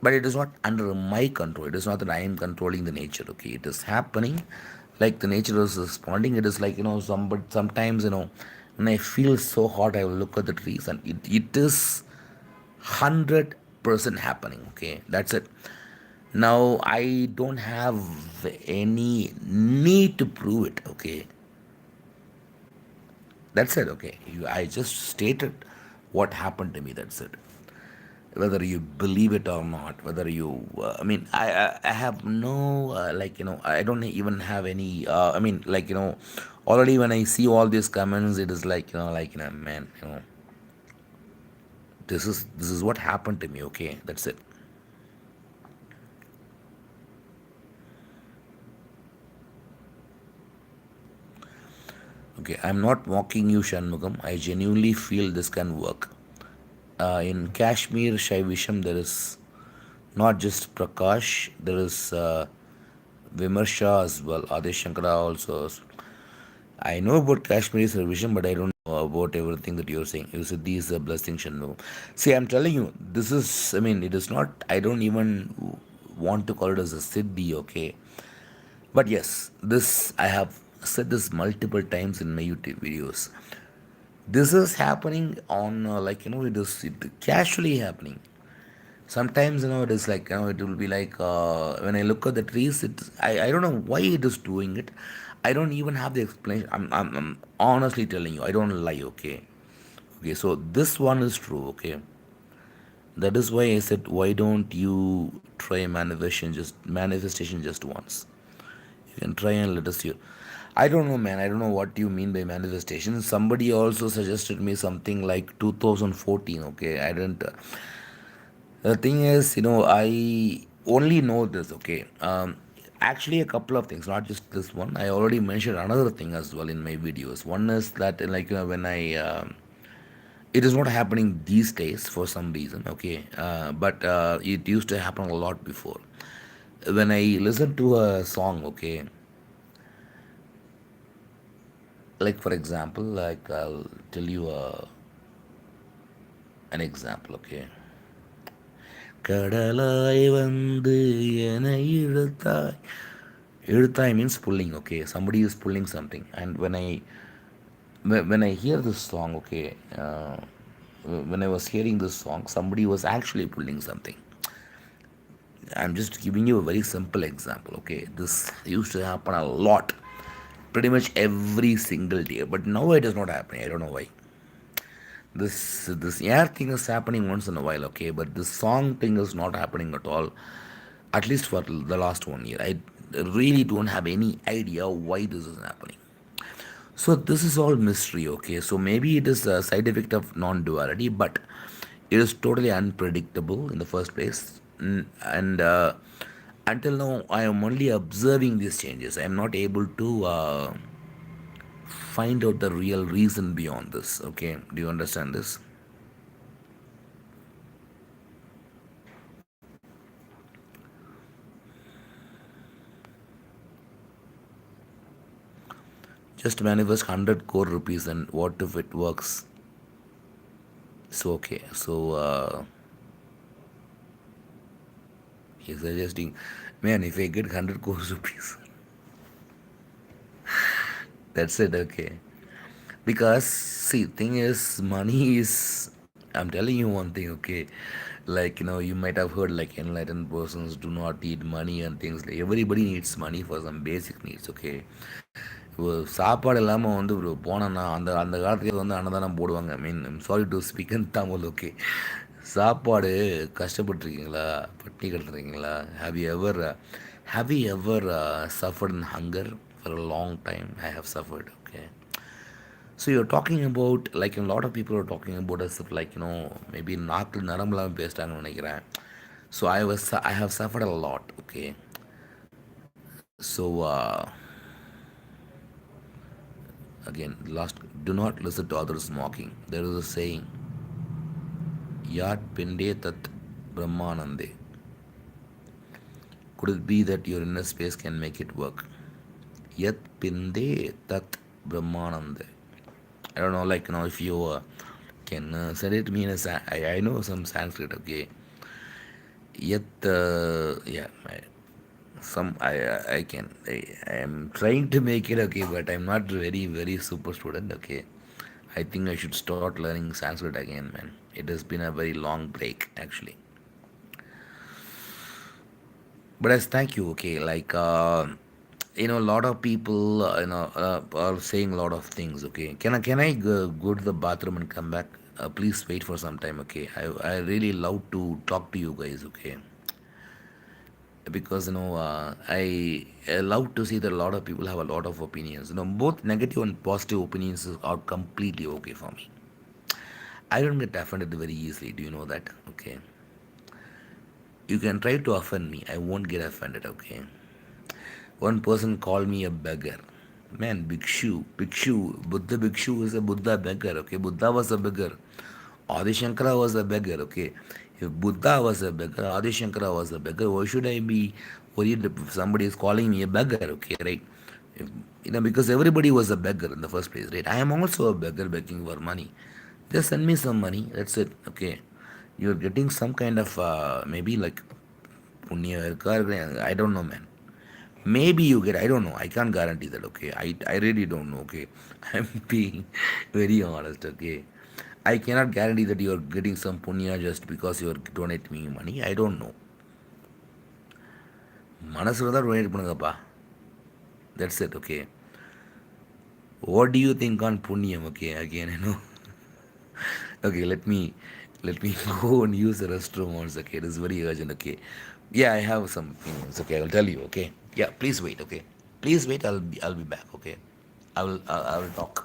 but it is not under my control. It is not that I am controlling the nature, okay. It is happening, like the nature is responding. It is like, sometimes, when I feel so hot, I will look at the trees, and it is 100% happening, okay. That's it. Now I don't have any need to prove it, okay. That's it, okay. I just stated what happened to me. That's it. Whether you believe it or not, whether you, I have no, I don't even have any, already when I see all these comments, it is like, man, this is what happened to me, okay. That's it. Okay, I'm not mocking you, Shanmugam. I genuinely feel this can work. In Kashmir Shaivisham, there is not just Prakash, there is Vimarsha as well. Adi Shankara also. I know about Kashmiri Shaivism, but I don't know about everything that you're saying. You said these are blessings, Shanmugam. See, I'm telling you, this is, it is not, I don't even want to call it as a siddhi, okay? But yes, this, I have said this multiple times in my YouTube videos. This is happening on, it casually happening. Sometimes, it is like, it will be like, when I look at the trees, I don't know why it is doing it. I don't even have the explanation. I'm honestly telling you, I don't lie, okay? Okay, so this one is true, okay? That is why I said, why don't you try manifestation just once? You can try and let us hear. I don't know, man. I don't know what you mean by manifestation. Somebody also suggested me something like 2014. Okay, I didn't. The thing is, only know this, okay. Actually, a couple of things, not just this one. I already mentioned another thing as well in my videos. One is that, like, when I it is not happening these days for some reason, okay, but it used to happen a lot before. When I listen to a song, okay, like for example, like I'll tell you an example, okay. கடலாய் வந்து என இழுத்தாய். இழுத்தாய் means pulling, okay. Somebody is pulling something. And when I hear this song, okay, when I was hearing this song, somebody was actually pulling something. I'm just giving you a very simple example, okay. This used to happen a lot, pretty much every single day, but now it is not happening. I don't know why. This air thing is happening once in a while, okay, but this song thing is not happening at all, at least for the last 1 year. I really don't have any idea why this is happening. So this is all mystery, okay. So maybe it is a side effect of non-duality, but it is totally unpredictable in the first place. And until now, I am only observing these changes. I am not able to find out the real reason beyond this. Okay, do you understand this? Just manifest 100 crore rupees, and what if it works? So okay, so he's suggesting, man, if I get 100 crore rupees, that's it, okay. Because see, thing is, money is. I'm telling you one thing, okay. Like you might have heard like enlightened persons do not need money and things. Like everybody needs money for some basic needs, okay. இப்போ சாப்பாடு இல்லாமல் வந்து ஒரு போனோன்னா அந்த காலத்துல வந்து அன்னதானம் போடுவாங்க. I mean sorry to speak in Tamil, okay. சாப்பாடு கஷ்டப்பட்டுருக்கீங்களா? பட்டினி கிடத்துருக்கீங்களா? Have you ever suffered in hunger for a long time? I have suffered, okay. So you're talking about, like a lot of people are talking about as if like maybe நாக்கு நரம்புலாம் பேசிட்டாங்கன்னு நினைக்கிறேன். So I have suffered a lot, okay. So again, last, do not listen to others mocking. There is a saying, Yat Pinde Tat Brahmanande. Could it be that your inner space can make it work? Yat Pinde Tat Brahmanande. I don't know, like if you can send it to me in I know some Sanskrit, okay. Yet, yeah, I can. I am trying to make it, okay, but I'm not very super student, okay. I think I should start learning Sanskrit again, man. It has been a very long break, actually. But as thank you, okay. Like a lot of people, are saying a lot of things. Okay, can I go to the bathroom and come back? Please wait for some time. Okay, I really love to talk to you guys. Okay, because I love to see that a lot of people have a lot of opinions. Both negative and positive opinions are completely okay for me. I don't get offended very easily. Do you know that? Okay. You can try to offend me. I won't get offended. Okay. One person called me a beggar. Man, Bhikshu, Buddha Bhikshu is a Buddha beggar, okay? Buddha was a beggar. Adi Shankara was a beggar, okay? If Buddha was a beggar, Adi Shankara was a beggar, why should I be worried if somebody is calling me a beggar, okay, right? If, because everybody was a beggar in the first place, right? I am also a beggar begging for money. Just send me some money, that's it, okay? You're getting some kind of, maybe like, punya, I don't know, man. Maybe you get, I don't know. I can't guarantee that, okay. I really don't know, okay. I'm being very honest, okay. I cannot guarantee that you're getting some punya just because you're donating me money. I don't know. மனசுல தான் donate பண்ணுங்கப்பா. That's it, okay. What do you think on punyam, okay? Again, Okay, let me go and use the restroom once, okay. It is very urgent, okay. Yeah, I have some opinions, okay. I'll tell you, okay. Yeah, please wait, okay. Please wait. I'll be back, okay. I will talk.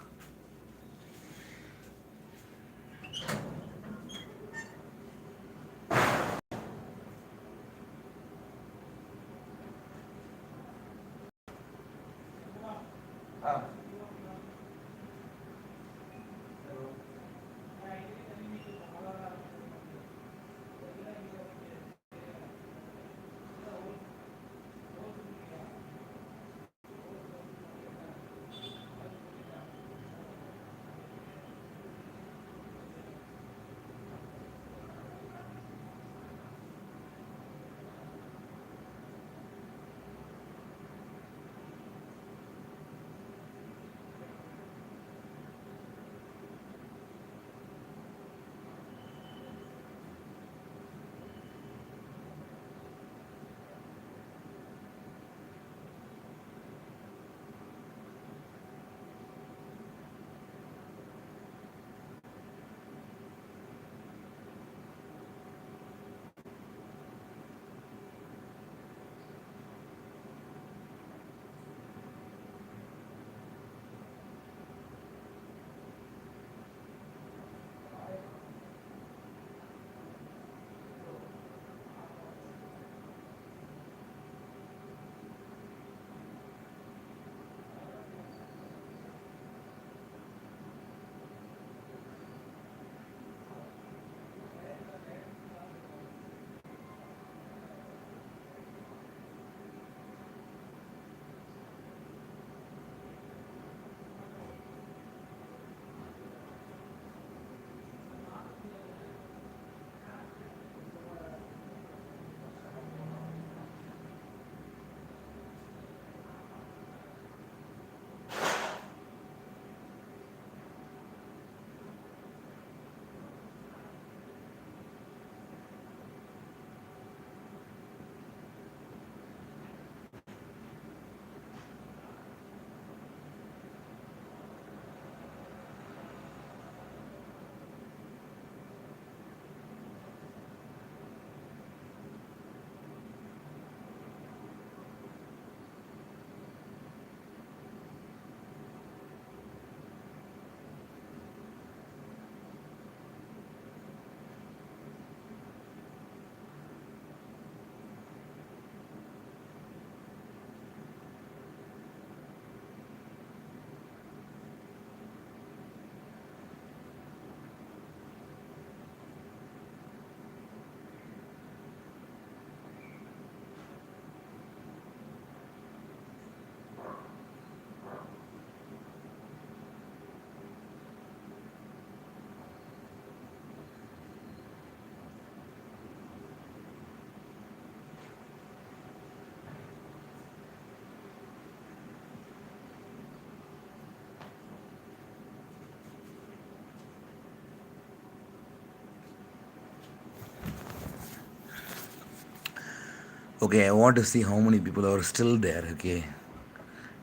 Okay, I want to see how many people are still there. Okay,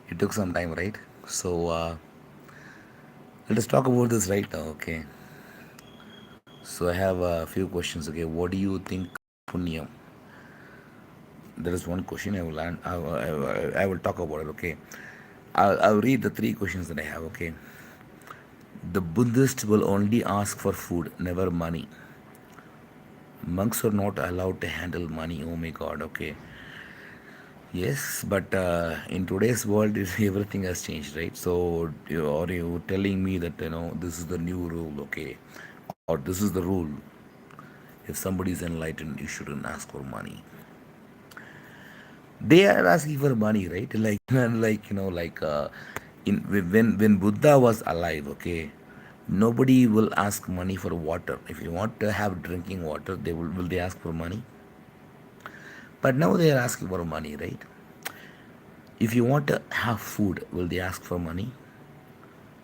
it took some time, right? So let us talk about this right now. Okay, so I have a few questions. Okay, what do you think punyam? There is one question I will I will talk about it. Okay, I'll read the three questions that I have. Okay, the Buddhist will only ask for food, never money. Monks are not allowed to handle money. Oh my God. Okay, yes, but in today's world, everything has changed, right? So, are you telling me that this is the new rule, okay, or this is the rule? If somebody is enlightened, you shouldn't ask for money. They are asking for money, right? Like, like in when Buddha was alive, okay, nobody will ask money for water. If you want to have drinking water, they will they ask for money? But now they are asking for money, right? If you want to have food, will they ask for money?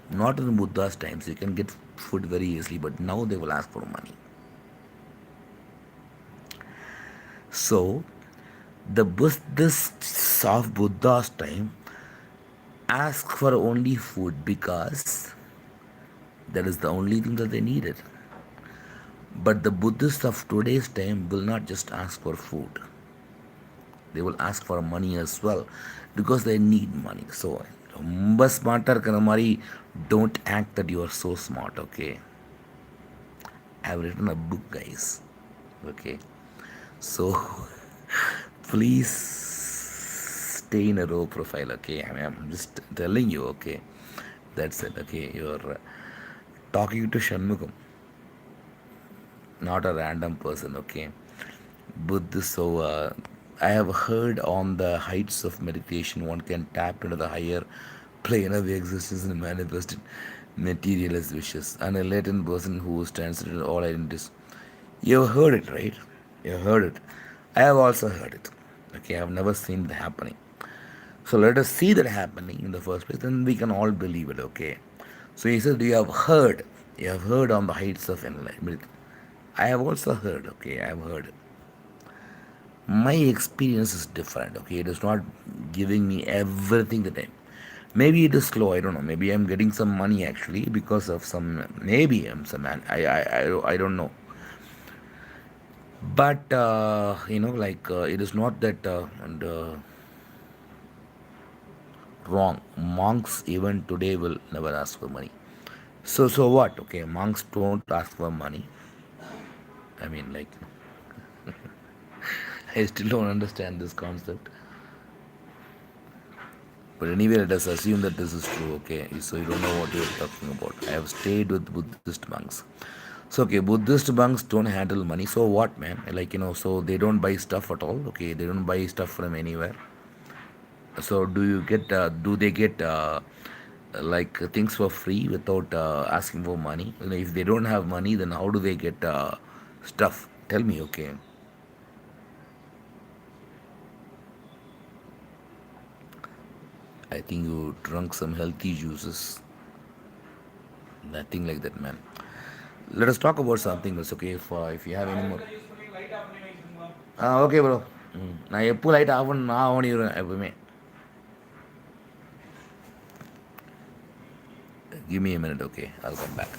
Not in Buddha's times. You can get food very easily, but now they will ask for money. So, the Buddhists of Buddha's time ask for only food because that is the only thing that they needed. But the Buddhists of today's time will not just ask for food, they will ask for money as well because they need money. So, ரொம்ப ஸ்மார்ட்டாக இருக்கிற மாதிரி don't act that you are so smart, okay? I've written a book, guys. Okay, so please stay in a row profile, okay? I mean, I'm just telling you, okay? That's it, okay? You're talking to Shanmugam, not a random person, okay? Buddhist, so I have heard on the heights of meditation, one can tap into the higher plane of existence and manifest materialist wishes. And a latent person who is transcended all identities. You've heard it, right? You've heard it. I have also heard it. Okay, I've never seen it happening. So let us see that happening in the first place, then we can all believe it, okay? So he said, you have heard. You have heard on the heights of enlightenment. I have also heard, okay? I have heard. My experience is different, okay? It is not giving me everything the time. Maybe it is slow, I don't know. Maybe I'm getting some money actually because of some, maybe I'm some man. I don't know. But, like, it is not that wrong. Monks even today will never ask for money. So what? Okay, monks don't ask for money. I mean, like, I still don't understand this concept. But anyway, let us assume that this is true, okay? So you don't know what you're talking about. I have stayed with Buddhist monks. So, okay, Buddhist monks don't handle money. So what, man? Like, so they don't buy stuff at all, okay? They don't buy stuff from anywhere. So do they get, like, things for free without asking for money? If they don't have money, then how do they get stuff? Tell me, okay? I think you drunk some healthy juices. Nothing like that, man. Let us talk about something else, okay? If you have any more. Okay, bro. நான் எப்போ light off பண்ண நான் on பண்ணிடுவேன் எப்பவுமே. Give me a minute, okay? I'll come back.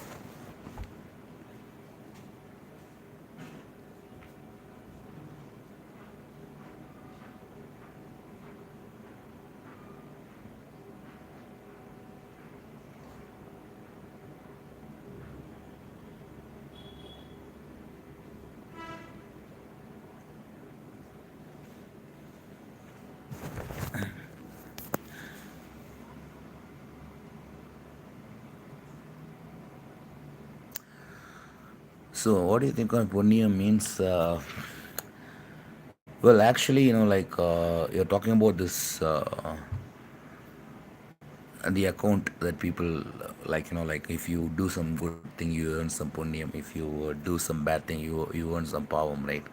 So, what do you think of Punya means? Well, actually, like, you're talking about this, the account that people, like, like, if you do some good thing, you earn some punyam. If you do some bad thing, you earn some pavam, right?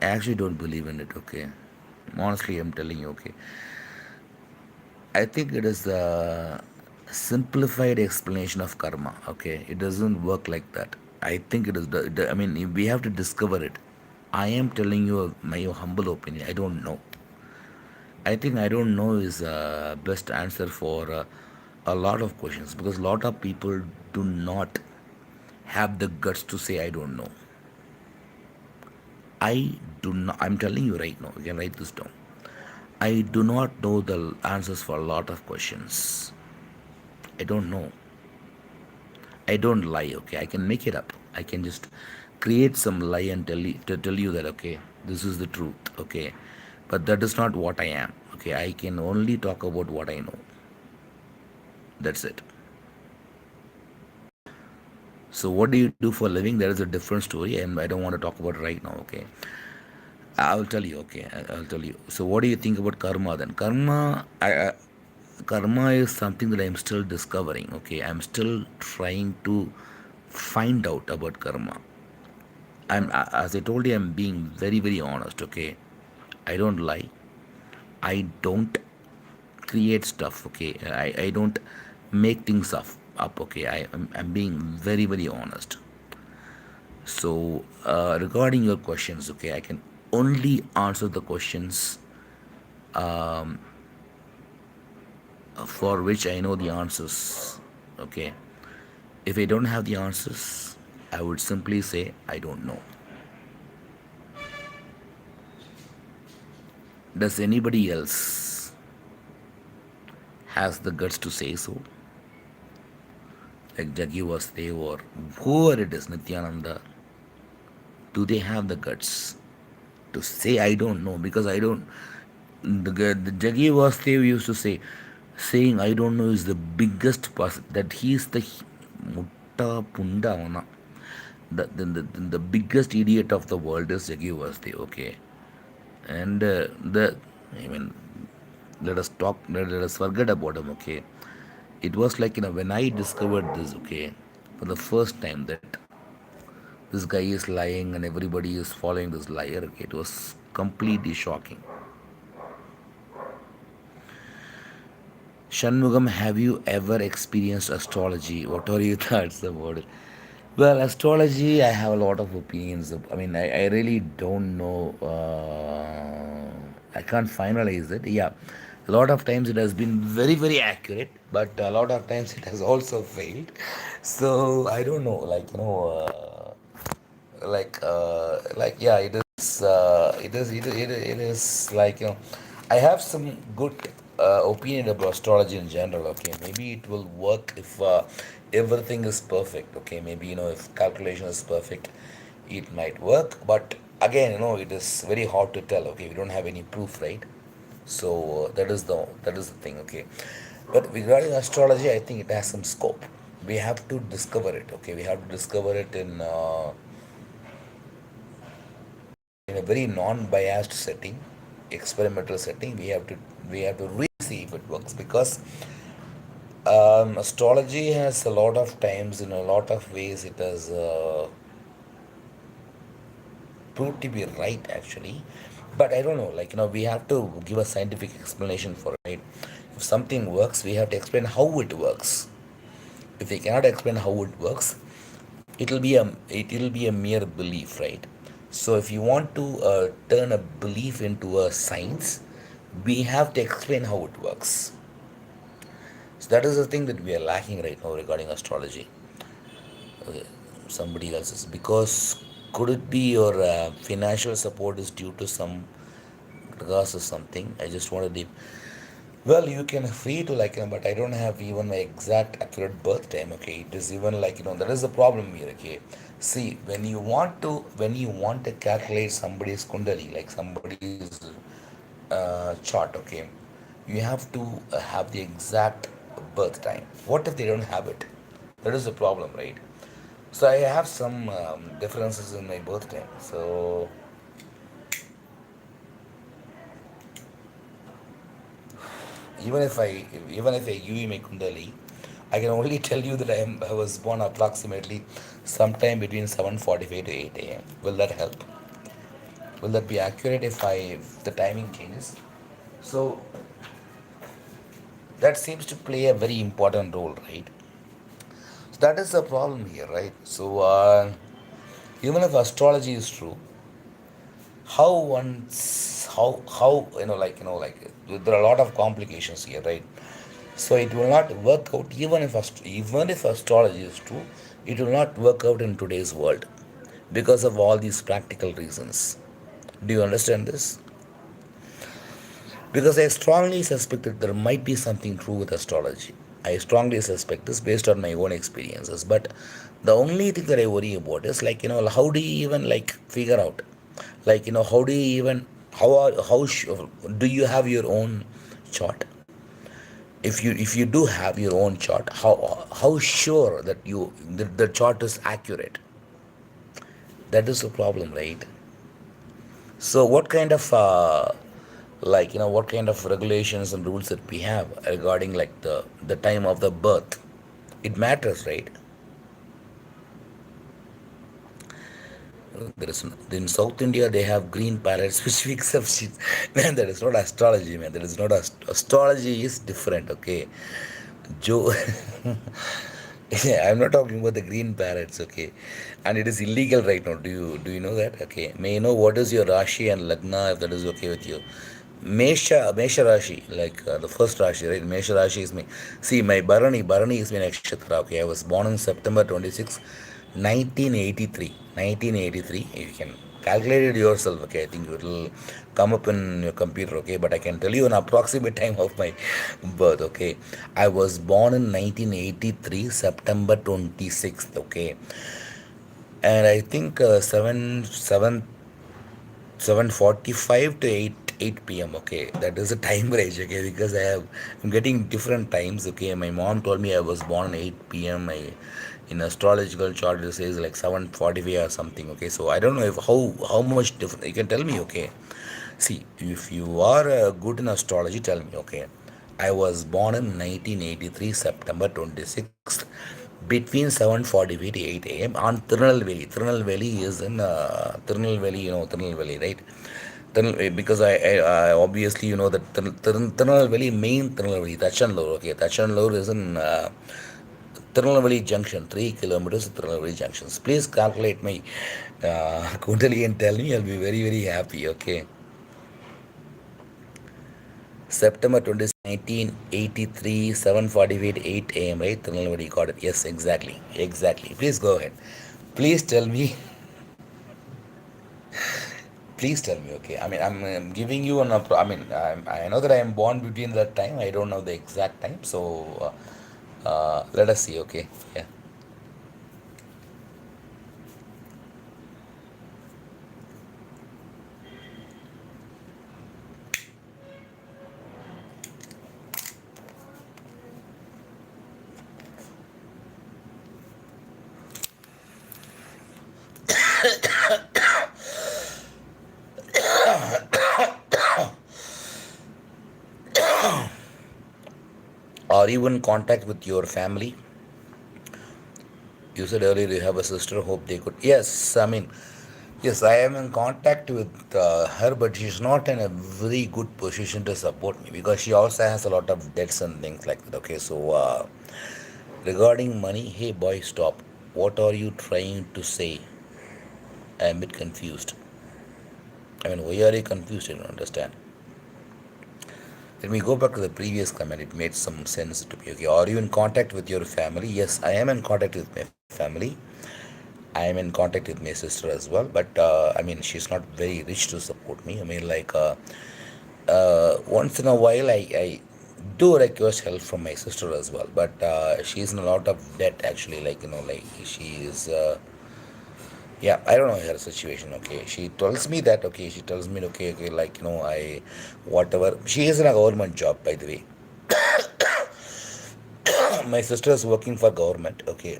I actually don't believe in it, okay? Honestly, I'm telling you, okay? I think it is a simplified explanation of karma. Okay, it doesn't work like that. I think it is. I mean, we have to discover it. I am telling you my humble opinion. I don't know. I think I don't know is best answer for a lot of questions because a lot of people do not have the guts to say I don't know. I do not. I'm telling you right now. You can write this down. I do not know the answers for a lot of questions. I don't know. I don't lie, okay? I can make it up. I can just create some lie and tell you that, okay, this is the truth, okay? But that is not what I am, okay? I can only talk about what I know. That's it. So, what do you do for a living? That is a different story, and I don't want to talk about it right now, okay? I'll tell you, okay? I'll tell you. So, what do you think about karma then? Karma is something that I'm still discovering, okay? I'm still trying to find out about karma. As I told you, I'm being very, very honest, okay? I don't lie. I don't create stuff, okay? I don't make things up okay? I'm being very, very honest. So, regarding your questions, okay, I can only answer the questions for which I know the answers, okay? If I don't have the answers, I would simply say I don't know. Does anybody else has the guts to say so? Like Jaggi Vasudev or whoever it is, Nityananda, do they have the guts to say I don't know? Because I don't. the Jaggi Vasudev used to say, saying I don't know is the biggest person, that he is the mutta punda avana. The biggest idiot of the world is Jaggi Vasudev, okay? And I mean, let us forget about him, okay? It was like, when I discovered this, okay, for the first time, that this guy is lying and everybody is following this liar, okay, it was completely shocking. Shanmugam, have you ever experienced astrology? What are your thoughts about it? Well, astrology, I have a lot of opinions. I mean, I really don't know. I can't finalize it. Yeah, a lot of times it has been very, very accurate, but a lot of times it has also failed. So I don't know. Like yeah, it is like, I have some good opinion about astrology in general. Okay, maybe it will work if everything is perfect. Okay, maybe, if calculation is perfect, it might work. But again, it is very hard to tell. Okay, we don't have any proof, right? So that is the thing. Okay, but regarding astrology, I think it has some scope. We have to discover it. Okay, we have to discover it in a very non-biased setting, experimental setting. We have to really see if it works, because astrology has a lot of times, in a lot of ways, it has proved to be right, actually. But I don't know, like, we have to give a scientific explanation for it, right? If something works, we have to explain how it works. If we cannot explain how it works, it'll be a mere belief, right? So if you want to turn a belief into a science, we have to explain how it works. So that is the thing that we are lacking right now regarding astrology. Okay, somebody else's, because could it be your financial support is due to some regards or something? I just wanted to. Well, you can free to, like, but I don't have even my exact accurate birth time. Okay, it is even like, that is the problem here. Okay, see, when you want to calculate somebody's kundali, like somebody's chart. Okay, you have to have the exact birth time. What if they don't have it? That is the problem, right? So I have some differences in my birth time. So even if I even if I give you my kundali, I can only tell you that I was born approximately sometime between 7:45 to 8 a.m. Will that help? Will that be accurate if the timing changes? So that seems to play a very important role, right? So that is the problem here, right? So even if astrology is true, how there are a lot of complications here, right? So it will not work out, even if astrology is true, it will not work out in today's world, because of all these practical reasons. Do you understand this? Because I strongly suspect that there might be something true with astrology. I strongly suspect this based on my own experiences. But the only thing that I worry about is, like, how do you even, like, figure out, like, how do you even, do you have your own chart? If you do have your own chart, how sure that the chart is accurate? That is the problem, right? So what kind of regulations and rules that we have regarding, like, the time of the birth? It matters, right? There is in South India they have green parrots which speaks of shit. Man, that is not astrology, man. That is not astrology is different, okay? Joe. Yeah, I'm not talking about the green parrots, okay? And it is illegal right now. Do you know that? Okay. May I know what is your Rashi and Lagna, if that is okay with you? Mesha Rashi, like the first Rashi, right? Mesha Rashi is me. See, my Bharani is my nakshatra. Okay, I was born on September 26, 1983. 1983. You can calculate it yourself. Okay, I think it will come up in your computer. Okay, but I can tell you an approximate time of my birth. Okay, I was born in 1983, September 26th. Okay, and I think 7:45 to 8 8 p.m. Okay, that is a time range. Okay, because I'm getting different times. Okay, my mom told me I was born 8 p.m. In astrological chart it says like 7:45 or something. Okay, so I don't know if how much different. You can tell me. Okay, see if you are good in astrology, tell me. Okay, I was born in 1983 September 26th between 7:45 to 8 a.m. on Tirunelveli. Tirunelveli is in Tirunelveli, Tirunelveli, right? Because I obviously that Tirunelveli, main Tirunelveli, Tachanlur. Okay, Tachanlur is in Tirunelveli Junction, 3 kilometers of Tirunelveli Junctions. Please calculate my Kundali and tell me. I'll be very, very happy. Okay. September 20th, 1983, 7:48, 8 a.m., right? Tirunelveli got it. Yes, exactly. Exactly. Please go ahead. Please tell me. Please tell me, okay? I mean, I'm giving you I mean, I know that I am born between that time. I don't know the exact time. So let us see, okay? Yeah. Are you in contact with your family? You said earlier you have a sister. Hope they could. Yes, I mean, yes, I am in contact with her, but she's not in a very good position to support me because she also has a lot of debts and things like that. Okay, so regarding money, hey boy, stop. What are you trying to say? I'm a bit confused. I mean, why are you confused? I don't understand. Let me go back to the previous comment. It made some sense to me. Okay, are you in contact with your family? Yes, I am in contact with my family. I am in contact with my sister as well, but I mean, she's not very rich to support me. I mean, like once in a while, I do request help from my sister as well, but she's in a lot of debt actually. Like like she is. Yeah, I don't know her situation. Okay, she tells me that. Okay, she tells me okay, like I whatever. She is in a government job, by the way. My sister is working for government. Okay,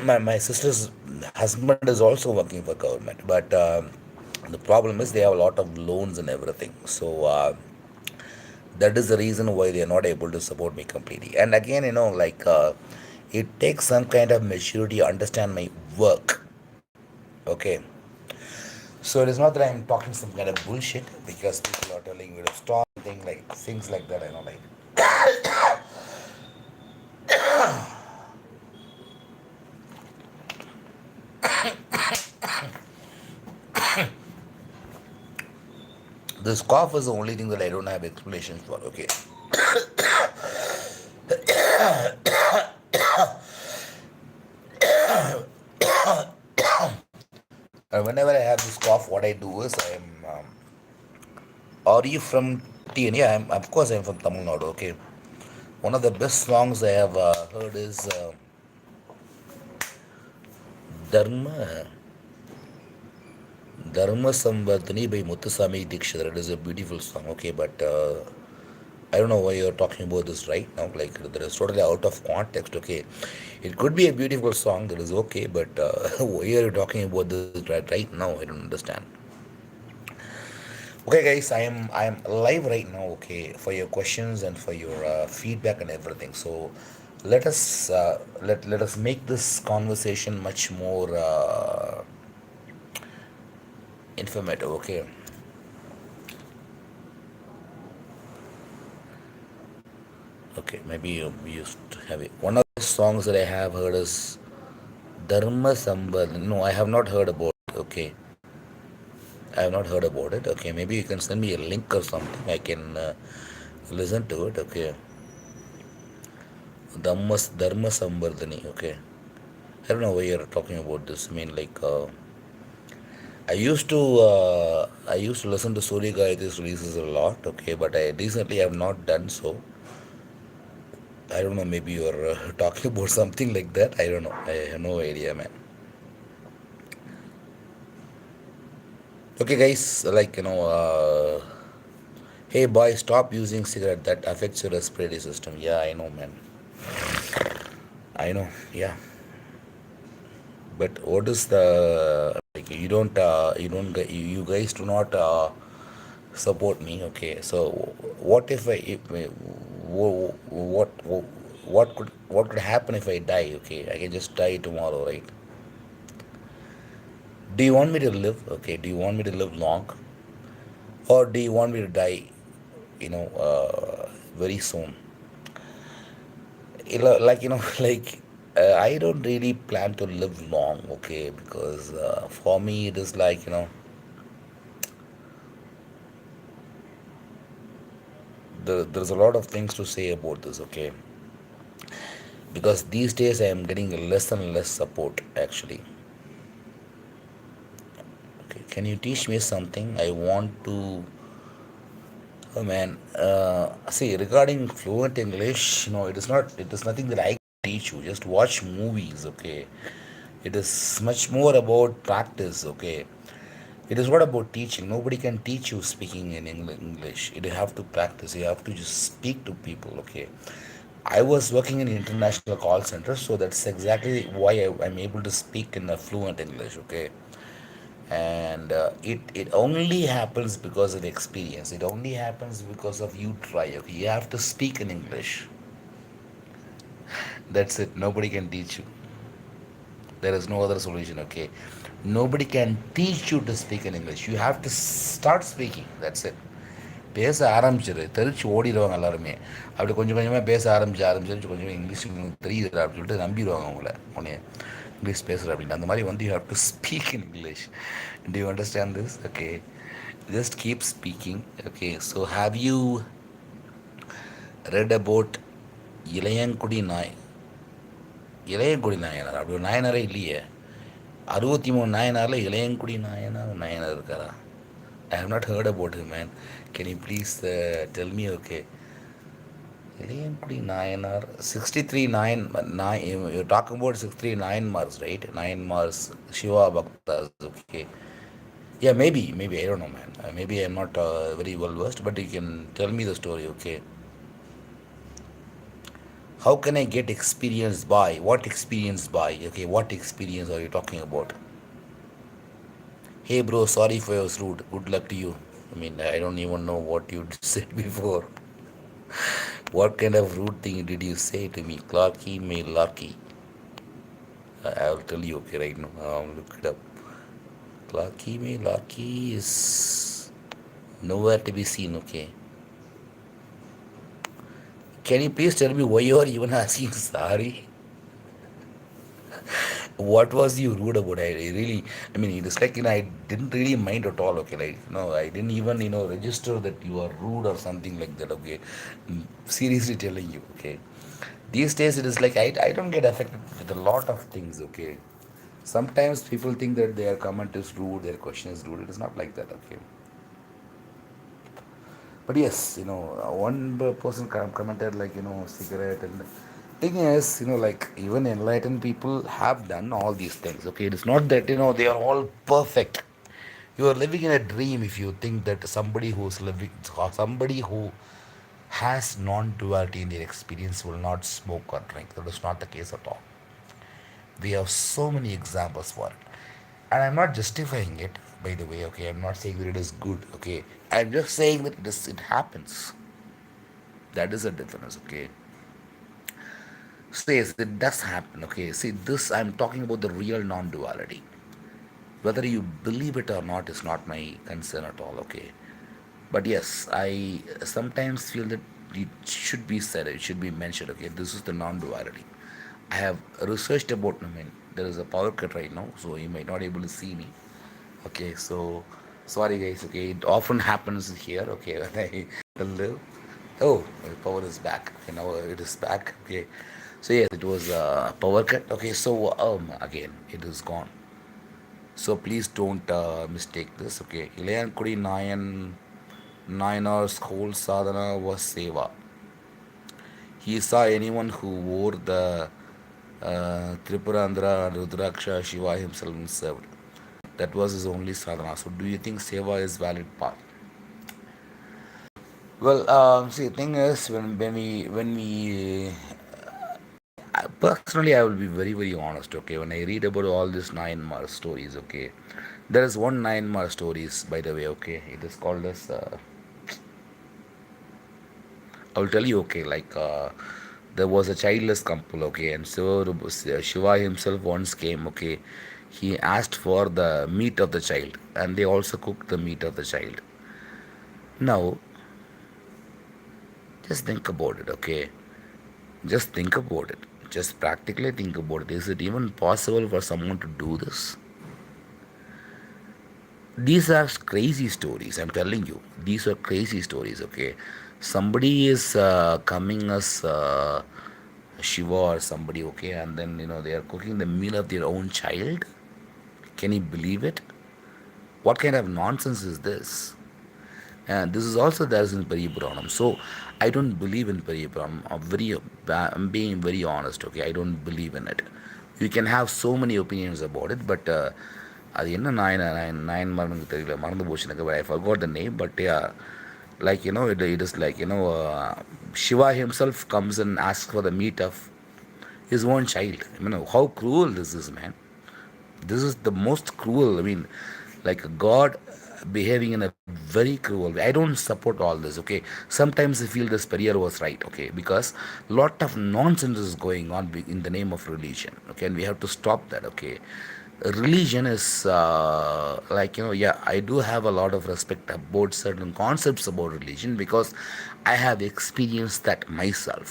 my sister's husband is also working for government, but the problem is they have a lot of loans and everything. So that is the reason why they are not able to support me completely. And again, like it takes some kind of maturity to understand my work. Okay, so it is not that I'm talking some kind of bullshit because people are telling me to stop things like that. Like this cough is the only thing that I don't have explanations for. Okay, and whenever I have this cough, what I do is I am. Are you from TN? Yeah, of course I'm from Tamil Nadu. Okay, one of the best songs I have heard is Dharma Dharma Sambardhani by Muthuswami Dikshit. It is a beautiful song. Okay, but I don't know why you're talking about this right now. Like that is totally out of context. Okay, it could be a beautiful song. That is okay, but why are you talking about this right now? I don't understand. Okay, guys, I am live right now. Okay, for your questions and for your feedback and everything. So let us make this conversation much more informative. Okay. Okay, maybe you used to have it. One of the songs that I have heard is Dharma Sambal. No, I have not heard about it. Okay, I have not heard about it. Okay, maybe you can send me a link or something. I can listen to it. Okay, Dharma Sambardhani. Okay, I don't know why you're talking about this. I mean, like I used to listen to Surya Gayatri's releases a lot. Okay, but I recently have not done so. I don't know. Maybe you're talking about something like that. I don't know. I have no idea, man. Okay, guys, hey boy, stop using cigarette. That affects your respiratory system. Yeah, I know, man. I know. Yeah, but what is the like? You guys do not support me. Okay, so what if what could happen if I die? Okay, I can just die tomorrow, right? Do you want me to live? Okay, do you want me to live long, or do you want me to die? Very soon. I don't really plan to live long. Okay, because for me it is like there's a lot of things to say about this. Okay, because these days I am getting less and less support actually. Okay, can you teach me something? I want to. Oh man, see, regarding fluent English, it is nothing that I can teach you. Just watch movies, okay? It is much more about practice, okay? It is not about teaching. Nobody can teach you speaking in English. You have to practice. You have to just speak to people, okay? I was working in an international call center, so that's exactly why I'm able to speak in a fluent English, okay? And it only happens because of experience. It only happens because of you try. Okay, you have to speak in English. That's it. Nobody can teach you. There is no other solution. Okay, nobody can teach you to speak in English. You have to start speaking. That's it. பேச ஆரம்பிச்சிரு தெரிச்சு ஓடிடுவாங்க எல்லாருமே. அப்படி கொஞ்சம் கொஞ்சமாக பேச ஆரம்பிச்சு கொஞ்சம் English தெரியுது அப்படின்னு சொல்லிட்டு நம்பிடுவாங்க உங்களை உன்னைய இங்கிலீஷ் பேசுகிற அப்படின்னு. அந்த மாதிரி வந்து you have to speak in English. Do you understand this? Okay, just keep speaking. Okay, so have you read about Ilayangudi நாய்? இளையங்குடி நாயனார் அப்படி ஒரு நாயனாரே இல்லையே. 63 நாயனாரில் இளையங்குடி நாயனார் நாயனார் இருக்காரா? I have not heard about him, man. Can you please tell me? Okay, Ilayangudi Nayanar 63 nine. You're talking about 63 nine Mars, right? Nine Mars Shiva Bhaktas. Okay, yeah, maybe I don't know, man. Maybe I'm not very well versed, but you can tell me the story. Okay, how can I get experience by? What experience by? Okay, what experience are you talking about? Hey, bro, sorry for your rude. Good luck to you. I mean, I don't even know what you said before. What kind of rude thing did you say to me? Clarky, me, Larky. I'll tell you, okay, right now. I'll look it up. Clarky, me, Larky is nowhere to be seen, okay. Can you please tell me why you are even asking sorry? What was you rude about? I really, I mean, it is like, I didn't really mind at all, okay. Like, I didn't even, register that you are rude or something like that, okay. Seriously telling you, okay. These days, it is like, I don't get affected with a lot of things, okay. Sometimes people think that their comment is rude, their question is rude. It is not like that, okay. But yes, one person commented like, cigarette. And thing is, like even enlightened people have done all these things. Okay, it is not that they are all perfect. You are living in a dream if you think that somebody who has non-duality in their experience will not smoke or drink. That is not the case at all. We have so many examples for it. And I'm not justifying it, by the way, okay? I'm not saying that it is good, okay? I'm just saying that it happens. That is a difference, okay? So yes, it does happen, okay? See, this, I'm talking about the real non-duality. Whether you believe it or not is not my concern at all, okay? But yes, I sometimes feel that it should be said, it should be mentioned, okay? This is the non-duality. I have researched about, I mean, there is a power cut right now, so you might not able to see me. Okay, so sorry guys, okay, it often happens here, okay, when I live. Oh, the power is back. Okay, now it is back. Okay, so yes, it was a power cut. Okay, so again, it is gone. So please don't mistake this. Okay, Ilayankudi Nayanar's whole sadhana was seva. He saw anyone who wore the Tripurandra and Rudraksha Shiva himself and served. That was his only sadhana. So, do you think seva is valid path? Well, see, the thing is, personally, I will be very, very honest. Okay, when I read about all these nine Mar stories, okay, there is one nine Mar stories, by the way. Okay, it is called as. I will tell you. Okay, like there was a childless couple. Okay, and so Shiva himself once came. Okay, he asked for the meat of the child, and they also cooked the meat of the child. Now, just think about it. Okay, just think about it. Just practically think about it. Is it even possible for someone to do this? These are crazy stories. I'm telling you, these are crazy stories. Okay, somebody is coming as Shiva or somebody. Okay, and then they are cooking the meal of their own child. Can you believe it? What kind of nonsense is this? And this is also there in Paripuranam. So I don't believe in Paripuranam. I'm being very honest. Okay, I don't believe in it. You can have so many opinions about it, but அது என்ன nine மரணம் தெரியல மறந்து போச்சு எனக்கு. I forgot the name, but yeah, like it is like Shiva himself comes and asks for the meat of his own child. How cruel this is, man. This is the most cruel. I mean, like a god behaving in a very cruel way. I don't support all this. Okay, sometimes I feel this Periyar was right. Okay, because lot of nonsense is going on in the name of religion. Okay, and we have to stop that. Okay, religion is like yeah, I do have a lot of respect about certain concepts about religion because I have experienced that myself.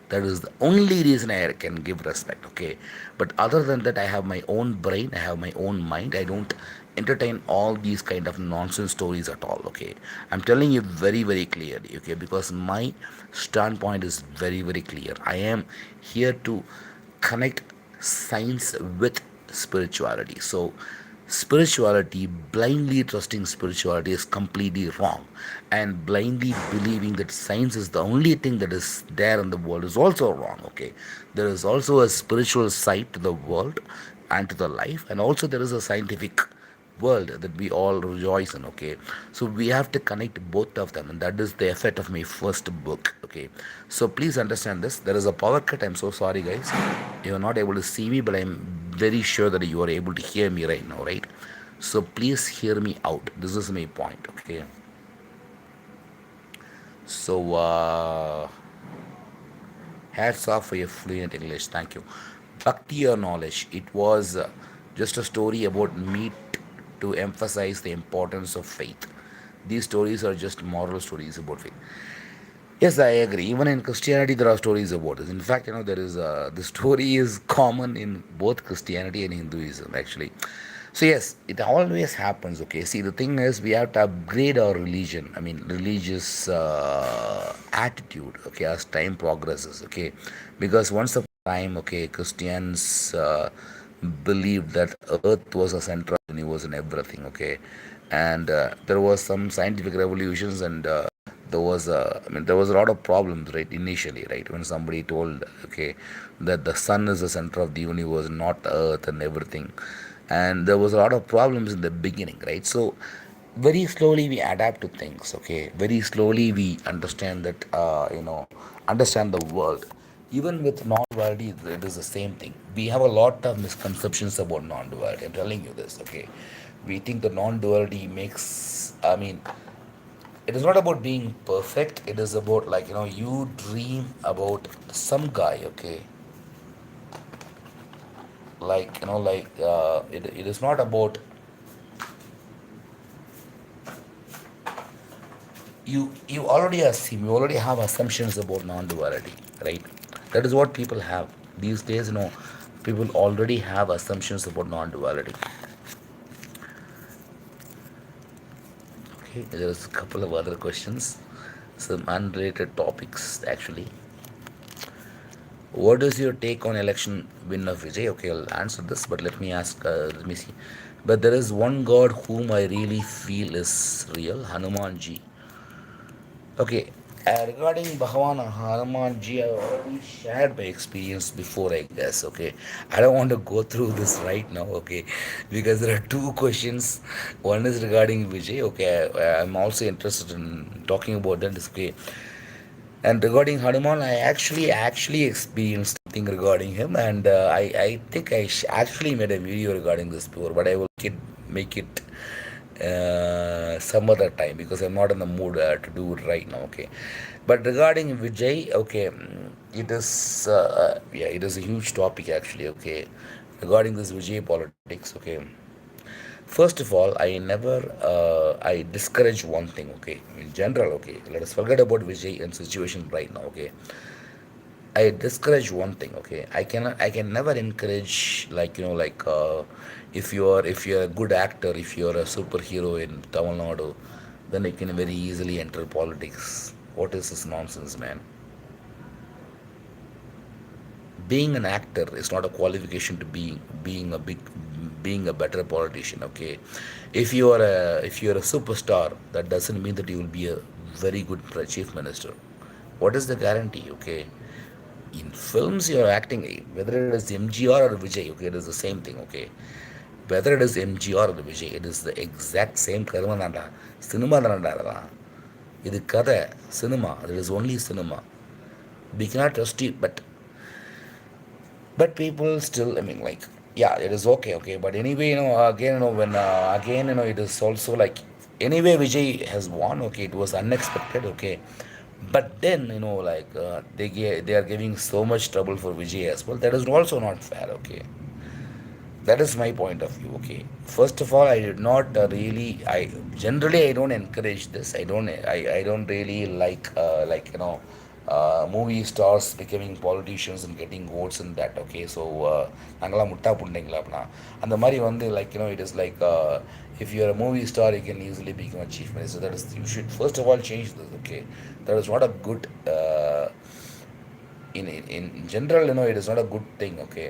That is the only reason I can give respect. Okay, but other than that, I have my own brain, I have my own mind. I don't entertain all these kind of nonsense stories at all. Okay, I'm telling you very, very clearly. Okay, because my standpoint is very, very clear. I am here to connect science with spirituality. So spirituality, blindly trusting spirituality is completely wrong, and blindly believing that science is the only thing that is there in the world is also wrong. Okay, there is also a spiritual side to the world and to the life, and also there is a scientific world that we all rejoice in. Okay, so we have to connect both of them, and that is the effect of my first book. Okay, so please understand this. There is a power cut. I'm so sorry, guys. You're not able to see me, but I'm very sure that you are able to hear me right now, right? So please hear me out. This is my point. Okay, so hats off for your fluent English. Thank you. Bhakti or knowledge. It was just a story about me to emphasize the importance of faith. These stories are just moral stories about faith. Yes, I agree. Even in Christianity, there are stories about this. In fact, there is the story is common in both Christianity and Hinduism, actually. So yes, it always happens. Okay, see, the thing is, we have to upgrade our religion. I mean, religious attitude. Okay, as time progresses. Okay, because once upon a time, okay, Christians believed that Earth was a center of the universe and everything. Okay, and there was some scientific revolutions and there was a lot of problems, right, initially, right, when somebody told, okay, that the sun is the center of the universe, not the earth and everything. And there was a lot of problems in the beginning, right? So very slowly we adapt to things. Okay, very slowly we understand that understand the world. Even with non-duality, it is the same thing. We have a lot of misconceptions about non-duality. I'm telling you this. Okay, we think the non-duality makes, I mean, it is not about being perfect. It is about, like, you dream about some guy. Okay, like, it is not about you already assume, you already have assumptions about non-duality, right? That is what people have these days. People already have assumptions about non-duality. Okay, there's a couple of other questions, some unrelated topics, actually. What is your take on election win of Vijay? Okay, I'll answer this, but let me see. But there is one God whom I really feel is real, Hanumanji. Okay, Regarding Bhagavan Hanuman ji, I already shared my experience before, I guess. Okay, I don't want to go through this right now. Okay, because there are two questions. One is regarding Vijay. Okay, I'm also interested in talking about that. Okay, and regarding Hanuman, I actually experienced something regarding him, and I think actually made a video regarding this before, but I will make it some other time because I'm not in the mood to do it right now. Okay, but regarding Vijay, okay, it is yeah, it is a huge topic actually. Okay, regarding this Vijay politics. Okay, first of all, I discourage one thing, okay, in general, okay, let us forget about Vijay and situation right now, okay. I discourage one thing, okay. I can never encourage, like, if you're a good actor, if you're a superhero in Tamil Nadu, then you can very easily enter politics. What is this nonsense, man? Being an actor is not a qualification to being a better politician. Okay, if you're a superstar, that doesn't mean that you will be a very good chief minister. What is the guarantee? Okay, in films you're acting, whether it is MGR or Vijay, okay, it is the same thing. Okay, whether it is MGR or Vijay, it is the exact same karma தான்டா. Cinema தானடா அதெல்லாம். இது கதை cinema. It is only cinema. We cannot trust it, but people still, I mean, like, yeah, it is okay, okay, but anyway, again, when again, it is also like, anyway, Vijay has won. Okay, it was unexpected. Okay, but then, like, they are giving so much trouble for Vijay as well. That is also not fair. Okay, that is my point of view. Okay, first of all, I did not really, I generally, I don't encourage this. I don't really like movie stars becoming politicians and getting votes and that. Okay, so நாங்களாம் முட்டா புண்டைங்களா அப்படின்னா அந்த மாதிரி வந்து, like, it is like, if you're a movie star, you can easily become a chief minister. That is, you should first of all change this. Okay, that is not a good in general, it is not a good thing. Okay,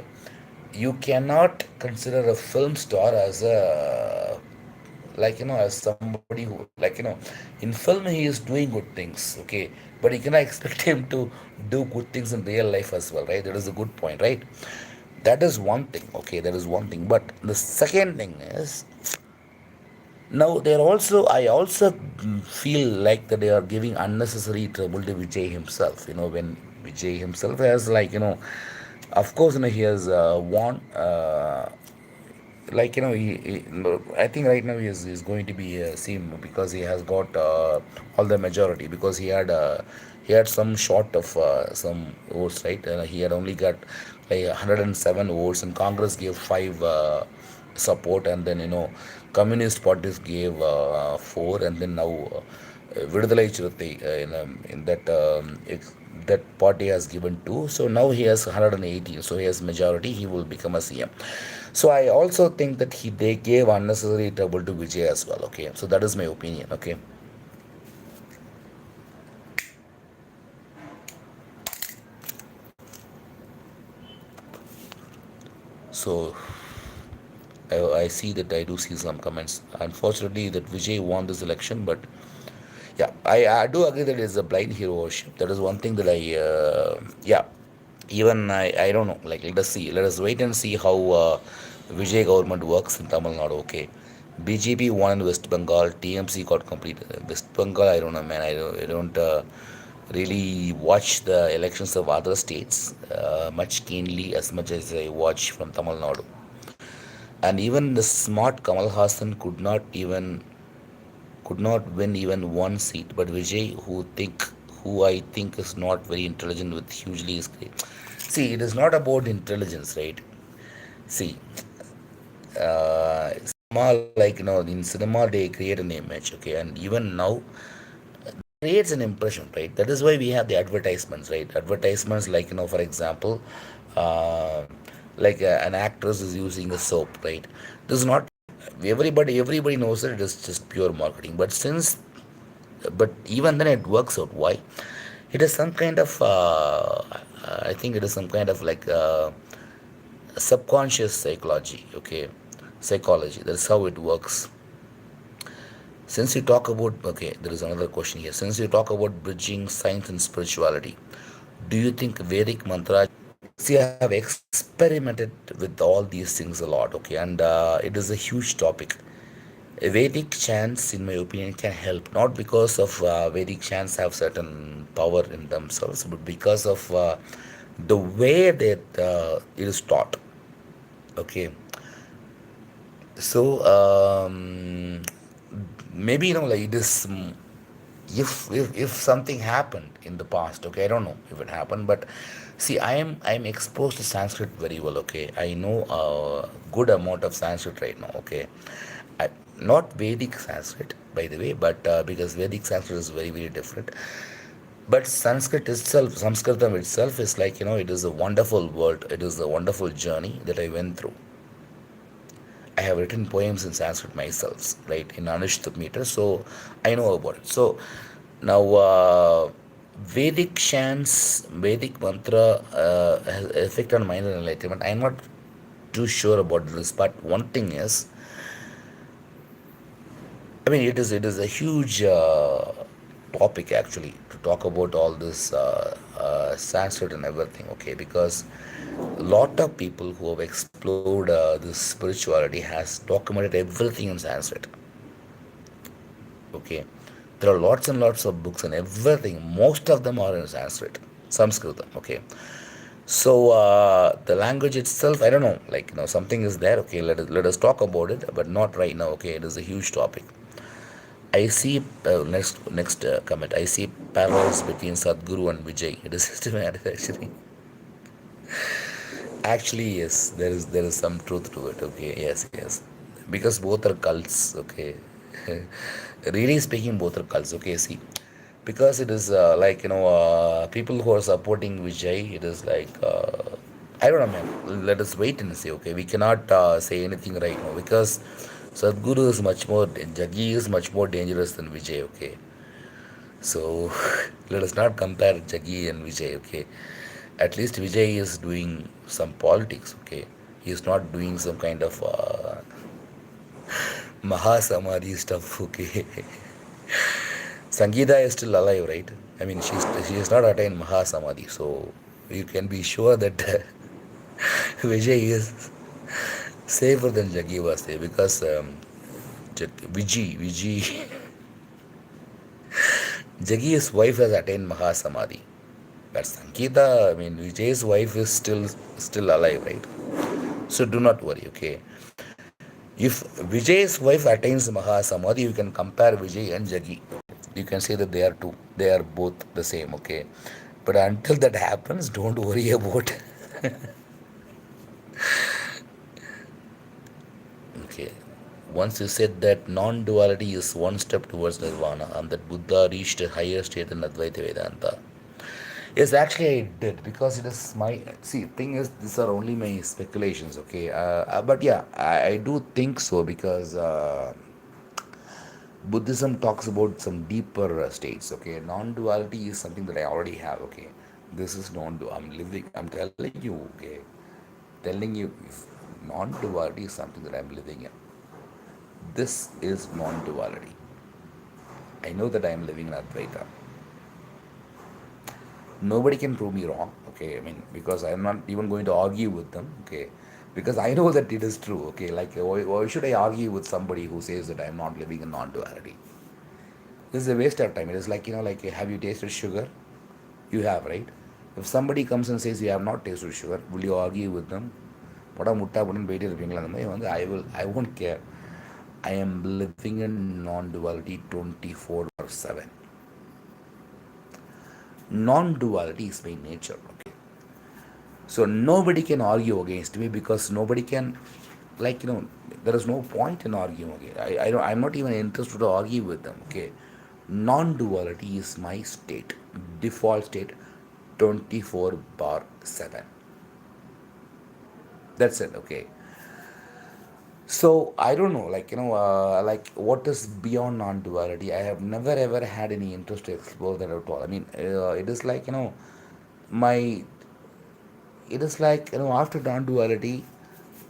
you cannot consider a film star as a, like, as somebody who, like, in film he is doing good things. Okay, but you cannot expect him to do good things in real life as well, right? That is a good point, right? That is one thing. Okay, that is one thing. But the second thing is, now they're also, I also feel like that they are giving unnecessary trouble to Vijay himself. When Vijay himself has, like, of course, he has won. Like, I think right now he's going to be a CM because he has got all the majority, because he had some short of some votes, right? He had only got like 107 votes, and Congress gave 5 support, and then, communist parties gave 4, and then now Vidudalai Chiruthai, in that party has given 2. So now he has 118. So he has majority. He will become a CM. So I also think that they gave unnecessary trouble to Vijay as well. Okay, so that is my opinion. Okay. So I see that I do see some comments. Unfortunately, that Vijay won this election, but yeah, I do agree that it's a blind hero worship. That is one thing that yeah, even I don't know. Like, let us see. Let us wait and see how Vijay government works in Tamil Nadu. Okay. BJP won in West Bengal. TMC got completed. West Bengal, I don't know, man. I don't really watch the elections of other states much keenly as much as I watch from Tamil Nadu. And even the smart Kamal Hassan could not win even one seat. But Vijay, who I think is not very intelligent with hugely is great. See, it is not about intelligence, right? See, cinema, like, in cinema they create an image, okay, and even now creates an impression, right? That is why we have the advertisements, right? Advertisements, like, for example, uh, like, an actress is using a soap, right? This is not, everybody knows that it is just pure marketing, but even then it works out. Why? It is some kind of I think it is some kind of, like, subconscious psychology. Okay, psychology, that's how it works. Since you talk about, okay, there is another question here. Since you talk about bridging science and spirituality, do you think Vedic mantra? See, I have experimented with all these things a lot, okay, and it is a huge topic. Vedic chants, in my opinion, can help not because of Vedic chants have certain power in themselves, but because of the way that it is taught. Okay, so maybe like it is. If something happened in the past, okay, I don't know if it happened, but see, I am exposed to Sanskrit very well, okay. I know a good amount of Sanskrit right now, okay. I, not Vedic Sanskrit, by the way, but because Vedic Sanskrit is very, very different. But Sanskritam itself is like, it is a wonderful world. It is a wonderful journey that I went through. I have written poems in Sanskrit myself, right, in Anushtup meter, so I know about it. So now, Vedic chants, Vedic mantra has effect on mind and enlightenment. I'm not too sure about this, but one thing is, I mean, it is a huge topic actually to talk about all this Sanskrit and everything. Okay, because a lot of people who have explored this spirituality has documented everything in Sanskrit. Okay, there are lots and lots of books and everything. Most of them are in Sanskrit. Okay, so the language itself, I don't know. Like something is there. Okay, let us talk about it, but not right now. Okay, it is a huge topic. I see next comment. I see parallels between Sadhguru and Vijay. It is systematic actually. Actually, yes, there is some truth to it. Okay, yes, because both are cults. Okay, really speaking, both are cults. Okay, see, because it is like people who are supporting Vijay. It is like I don't know, man. Let us wait and see. Okay, we cannot say anything right now because Sadhguru is much more. Jaggi is much more dangerous than Vijay. Okay, so let us not compare Jaggi and Vijay. Okay, at least Vijay is doing some politics. Okay, he is not doing some kind of Mahasamadhi stuff. Okay, Sangeeta is still alive, right? I mean, she has not attained Mahasamadhi, so you can be sure that Vijay is safer than Jaggi was there because Vijay, Jaggi's wife has attained Mahasamadhi. But Sangeeta, I mean, Vijay's wife is still alive, right? So do not worry, okay? If Vijay's wife attains Mahasamadhi, you can compare Vijay and Jaggi. You can say that they are both the same, okay? But until that happens, don't worry about. Okay. Once you said that non-duality is one step towards nirvana, and that Buddha reached a higher state in Advaita Vedanta. Yes, actually I did because it is my see. Thing is, these are only my speculations. Okay, but yeah, I do think so because Buddhism talks about some deeper states. Okay, non-duality is something that I already have. Okay, this is non-dual. I'm living. I'm telling you. Okay, telling you if non-duality is something that I'm living in. This is non-duality. I know that I am living in Advaita. Nobody can prove me wrong. Okay, I mean, because I'm not even going to argue with them. Okay, because I know that it is true. Okay, like why should I argue with somebody who says that I'm not living in non-duality? This is a waste of time. It is like like have you tasted sugar? You have, right? If somebody comes and says you have not tasted sugar, will you argue with them? படம் முட்டா படம் போயிட்டே இருப்பீங்களா அந்த மாதிரி வந்து I won't care. I am living in non-duality 24/7. Non-duality is my nature. Okay, so nobody can argue against me because nobody can, like there is no point in arguing. Okay, I'm not even interested to argue with them. Okay, non-duality is my state, default state, 24/7. That's it. Okay. So I don't know, like like what is beyond non-duality. I have never ever had any interest to explore that at all. I mean, it is like my it is like after non-duality,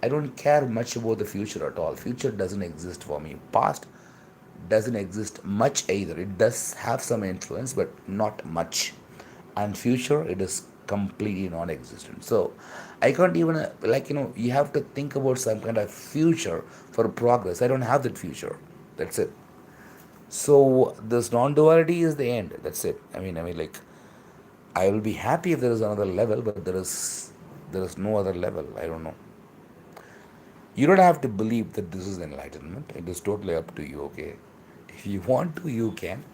I don't care much about the future at all. Future doesn't exist for me. Past doesn't exist much either. It does have some influence, but not much. And future, it is completely non-existent. So I can't even like you have to think about some kind of future for progress. I don't have that future. That's it. So this non-duality is the end. That's it. I mean, like I will be happy if there is another level, but there is no other level. I don't know. You don't have to believe that this is enlightenment. It is totally up to you, okay? If you want to, you can.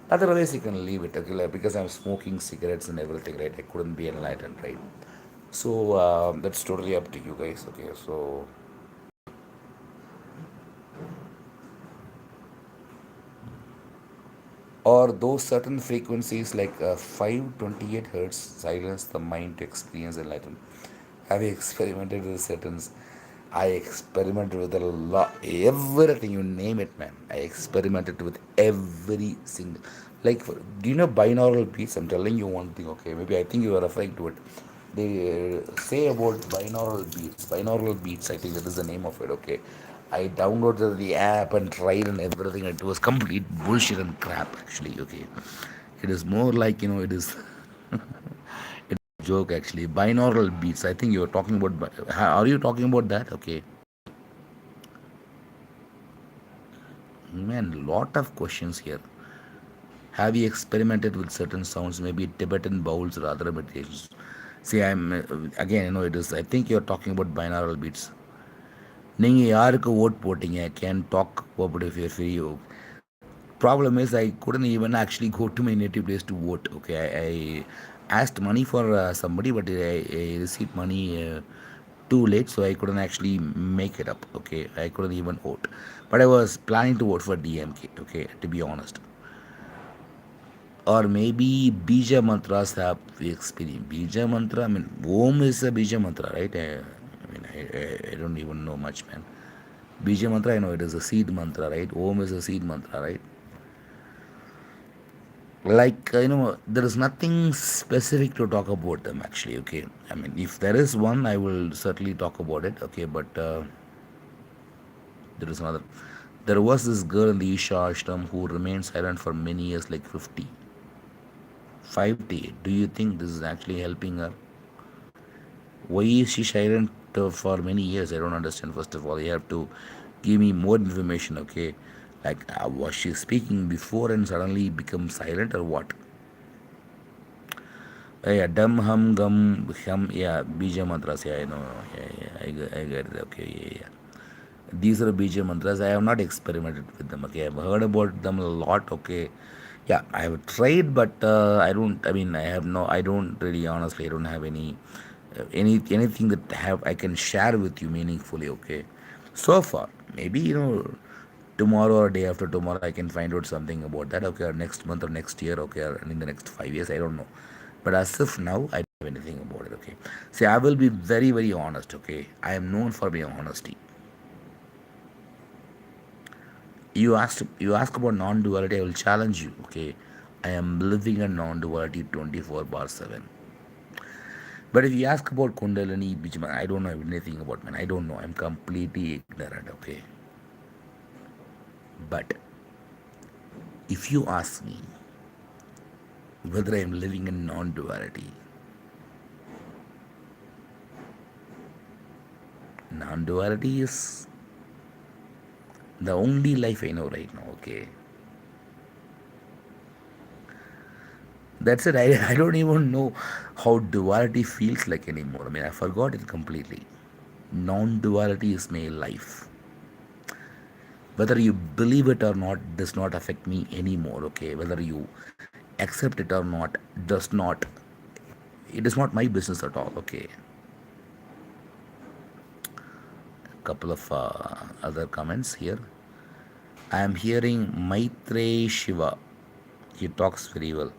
Otherwise, you can leave it, okay? Like, because I'm smoking cigarettes and everything, right? I couldn't be enlightened, right? So that's totally up to you guys, okay? So, or those certain frequencies like 528 hertz silence the mind to experience enlightenment. Have you experimented with certain? I experimented with a lot, everything you name it, man. I experimented with every single. Like, do you know binaural beats? I'm telling you one thing, okay? Maybe I think you are referring to it. They say about binaural beats. Binaural beats, I think that is the name of it, okay? I downloaded the app and tried and everything. It was complete bullshit and crap, actually, okay? It is more like, it is. Joke actually. Binaural beats. I think you're talking about. Are you talking about that? Okay. Man, lot of questions here. Have you experimented with certain sounds, maybe Tibetan bowls or other meditations? See, I'm again, it is. I think you're talking about binaural beats. நீங்கள் யாருக்கு vote போட்டீங்க can talk about if you're free. Problem is I couldn't even actually go to my native place to vote. Okay, I asked money for somebody, but I received money too late, so I couldn't actually make it up. Okay, I couldn't even vote, but I was planning to vote for DMK. Okay, to be honest, or maybe Bija mantras have experience. Bija mantra. I mean, Om is a Bija mantra, right? I don't even know much, man. Bija mantra, I know it is a seed mantra, right? Om is a seed mantra, right? Like there is nothing specific to talk about them actually, okay? I mean, if there is one, I will certainly talk about it, okay? But there is another. There was this girl in the Isha ashram who remained silent for many years, like 50, 50. Do you think this is actually helping her? Why is she silent for many years? I don't understand. First of all, you have to give me more information, okay? Like, was she speaking before and suddenly become silent, or what? Yeah, dum hum gum hum. Yeah, bija mantras. Yeah, I know. Yeah, yeah, I get it. Okay, yeah, yeah. These are bija mantras. I have not experimented with them. Okay, I've heard about them a lot. Okay, yeah, I have tried, but I don't. I mean, I have no. I don't really, honestly, I don't have anything that have I can share with you meaningfully. Okay, so far, maybe tomorrow or day after tomorrow I can find out something about that, okay, or next month or next year, okay, or in the next 5 years, I don't know. But as of now, I don't have anything about it, okay. See, I will be very, very honest, okay. I am known for my honesty. You ask about non-duality, I will challenge you, okay. I am living a non-duality 24 bar 7. But if you ask about Kundalini, Bijman, I don't know anything about, man. I don't know. I'm completely ignorant, okay. But if you ask me whether I am living in non duality, non duality is the only life I know right now, okay? That's it. I don't even know how duality feels like anymore. I mean, I forgot it completely. Non duality is my life. Whether you believe it or not does not affect me anymore, okay? Whether you accept it or not does not, it is not my business at all, okay? Couple of other comments here. I am hearing Maitre Shiva. He talks very well.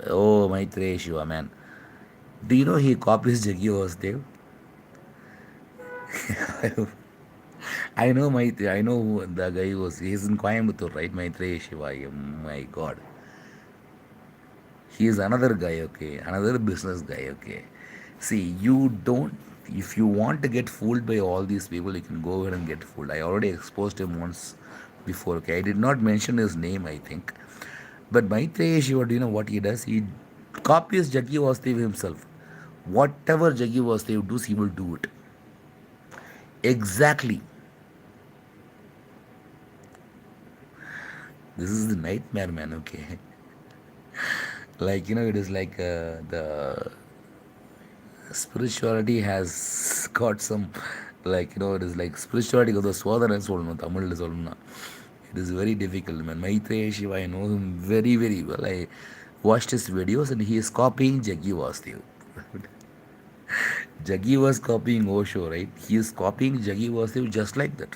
Oh, Maitre Shiva, man. Do you know he copies Jaggi Vasdev? I know Maitre. I know who the guy was. He's in Coimbatore, right? Maitre Shiva. Oh my God. He is another guy, okay? Another business guy, okay? See, you don't. If you want to get fooled by all these people, you can go ahead and get fooled. I already exposed him once before. Okay, I did not mention his name, I think. But Maitreya Shiva, do you know what he does? He copies Jaggi Vasudev himself. Whatever Jaggi Vasudev does, he will do it. Exactly. This is the nightmare, man. Okay. Like, it is like the spirituality has got some, like, it is like spirituality got the swadhana solnu, Tamil solnu. It is very difficult, man. Maitreya Shiva, I know him very, very well. I watched his videos and he is copying Jaggi Vasudev. Jaggi was copying Osho, right? He is copying Jaggi Vasudev just like that.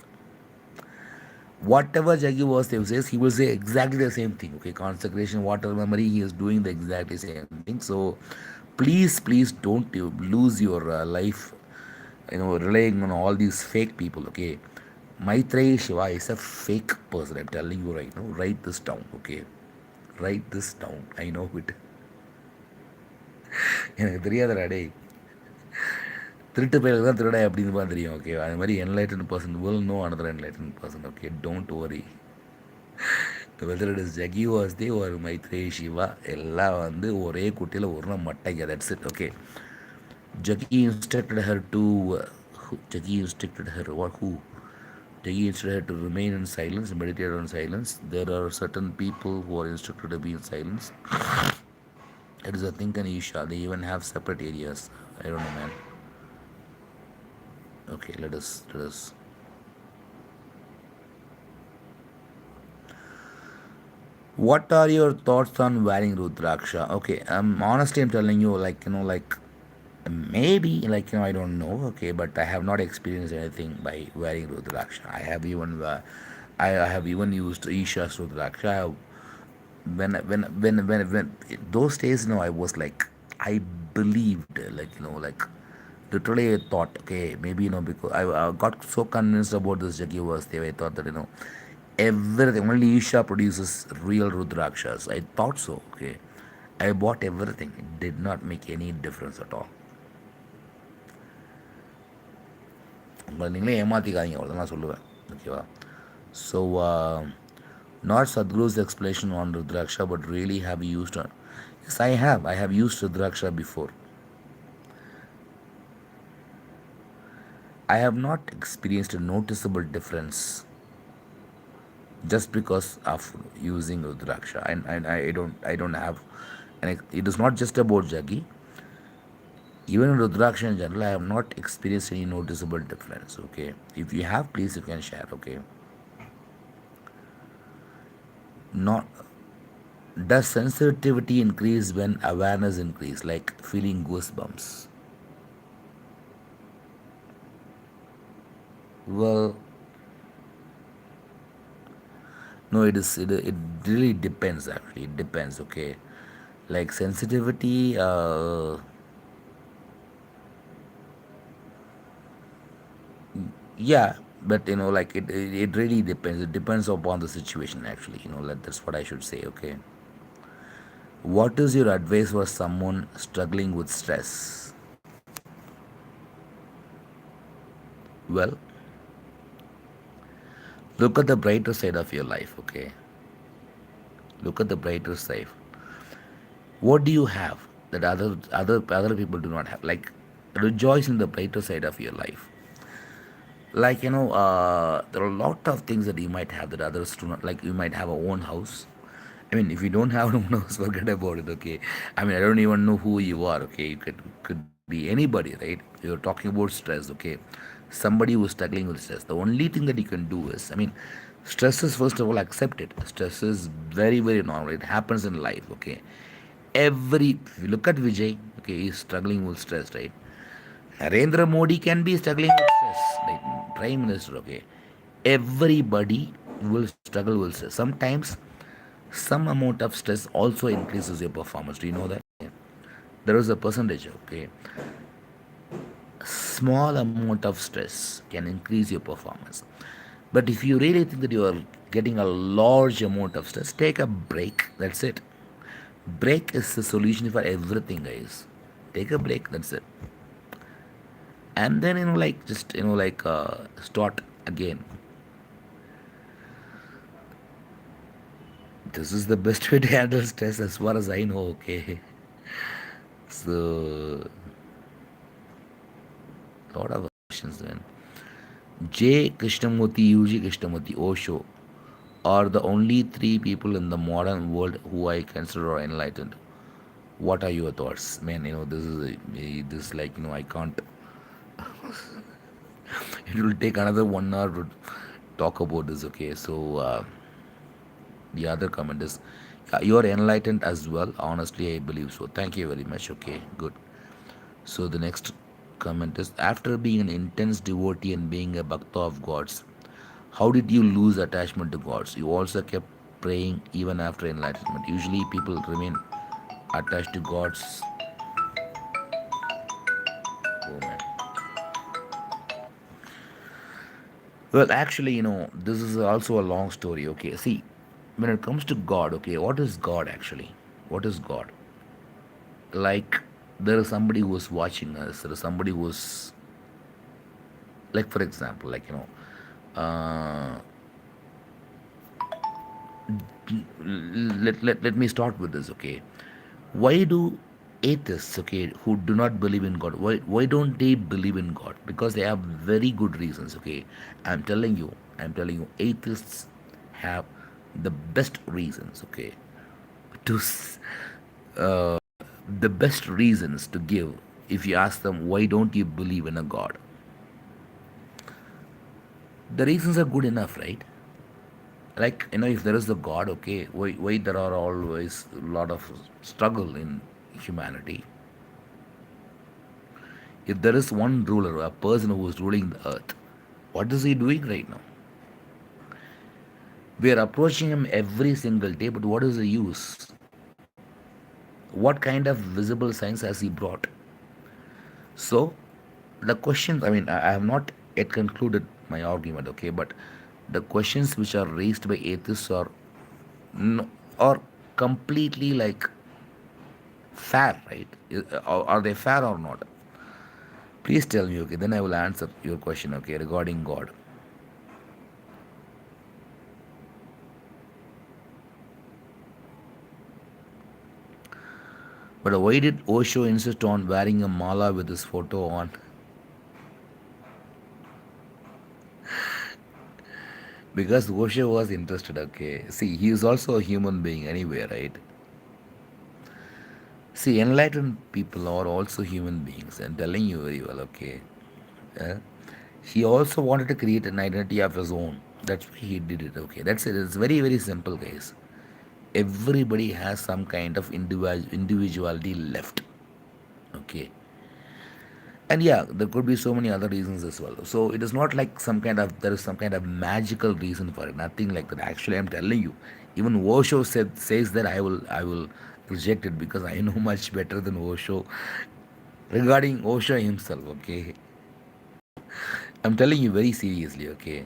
Whatever Jaggi Vasudev says, he will say exactly the same thing. Okay, consecration, water, memory, he is doing the exactly same thing. So please, please don't lose your life, relying on all these fake people. Okay, Maitreya Shiva is a fake person. I'm telling you right now. Write this down. Okay, write this down. I know it. எனக்கு தெரியாதடா டேய், திருட்டு பயிலுக்கு தான் திருடா அப்படின்னு தான் தெரியும். Okay, அது மாதிரி enlightened person will know another enlightened person. Okay, don't worry. Whether it is Jaggi Vasudev ஒரு மைத்ரேய சிவா, எல்லாம் வந்து ஒரே குட்டியில் ஒரு மட்டைங்க. That's it. Okay, Jaggi instructed her to Jaggi instructed her what who Jaggi instructed her to remain in silence, meditate on silence. There are certain people who are instructed to be in silence. It is a think and Isha. They even have separate areas. I don't know, man. Okay, let us. What are your thoughts on wearing Rudraksha? Okay, honestly, I'm telling you, like, like maybe, like, I don't know. Okay, but I have not experienced anything by wearing Rudraksha. I have even used Isha's Rudraksha. When those days, I was like, I believed, like, like literally I thought, okay, maybe, because I got so convinced about this Jaggi Vasudev, I thought that, everything, only Isha produces real Rudrakshas. I thought so, okay. I bought everything. It did not make any difference at all. உங்களை நீங்களே ஏமாற்றிக்காதீங்க, அவ்வளோதான் நான் சொல்லுவேன். ஓகேவா? So not Sadhguru's explanation on Rudraksha, but really have you used it? Yes, I have used Rudraksha before. I have not experienced a noticeable difference just because of using Rudraksha. And I don't have, and it is not just about Jaggi. Even in Rudraksha in general, I have not experienced any noticeable difference. Okay, if you have, please you can share. Okay, not does sensitivity increase when awareness increase, like feeling goosebumps? Well, no, it really depends. Actually, it depends. Okay, like sensitivity. Yeah, but like it really depends. It depends upon the situation. Actually, like that's what I should say. Okay, what is your advice for someone struggling with stress? Well, look at the brighter side of your life. Okay, look at the brighter side. What do you have that other people do not have? Like, rejoice in the brighter side of your life. Like, there are a lot of things that you might have that others do not. Like, you might have a own house. I mean, if you don't have an own house, forget about it. Okay, I mean, I don't even know who you are. Okay, you could be anybody, right? You're talking about stress. Okay, somebody who is struggling with stress. The only thing that you can do is, I mean, stress is, first of all, accept it. Stress is very, very normal. It happens in life. Okay, if you look at Vijay, okay, he's struggling with stress, right? Narendra Modi can be struggling with stress, like Prime Minister, okay. Everybody will struggle with stress. Sometimes some amount of stress also increases your performance. Do you know that? There is a percentage, okay. Small amount of stress can increase your performance. But if you really think that you are getting a large amount of stress, take a break. That's it. Break is the solution for everything, guys. Take a break. That's it. and then like just like start again. This is the best way to handle stress as far as I know, okay. So lot of questions then. J. Krishnamurti, UG Krishnamurti, Osho are the only three people in the modern world who I consider are enlightened. What are your thoughts, man? This is this like I can't. It will take another 1 hour to talk about this. Okay, so the other comment is, you are enlightened as well. Honestly, I believe so. Thank you very much. Okay, good. So the next comment is, after being an intense devotee and being a bhakta of gods, how did you lose attachment to gods? You also kept praying even after enlightenment. Usually people remain attached to gods. Oh man. Well, actually, this is also a long story. Okay, see, when it comes to God, okay, what is God actually? What is God? Like, there is somebody who is watching us. There is somebody who is, like, for example, like, let me start with this, okay. Why do atheists, okay, who do not believe in God, why don't they believe in God? Because they have very good reasons, okay. I'm telling you atheists have the best reasons, okay, to the best reasons to give. If you ask them why don't you believe in a God, the reasons are good enough, right? Like, if there is a God, okay, why there are always a lot of struggle in humanity? If there is one ruler, a person who is ruling the earth, what is he doing right now? We are approaching him every single day, but what is the use? What kind of visible signs has he brought? So, the questions, I mean, I have not yet concluded my argument, okay, but the questions which are raised by atheists are, are completely like fair, right? Are they fair or not? Please tell me, okay, then I will answer your question, okay, regarding God. But why did Osho insist on wearing a mala with his photo on? Because Osho was interested, okay. See, he is also a human being anyway, right? See, enlightened people are also human beings, and telling you very well, okay. Uh, he also wanted to create an identity of his own. That's why he did it, okay. That's it. It's very, very simple, guys. Everybody has some kind of individuality left, okay. And yeah, there could be so many other reasons as well. So it is not like there is some kind of magical reason for it. Nothing like that. Actually, I'm telling you, even Osho says that I will reject it because I know much better than Osho regarding Osho himself. Okay, I'm telling you very seriously. Okay,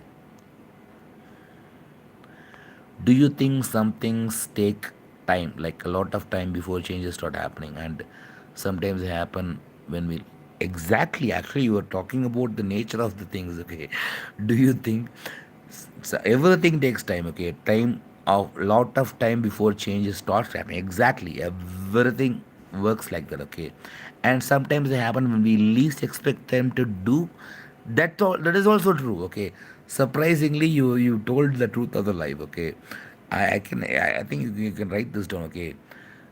do you think some things take time, like a lot of time before changes start happening, and sometimes they happen when we exactly actually you were talking about the nature of the things, okay. Do you think so everything takes time, okay, time of lot of time before changes starts happening, exactly everything works like that, okay. And sometimes they happen when we least expect them to do. That is also true, okay. Surprisingly, you told the truth of the life, okay. I think you can write this down, okay.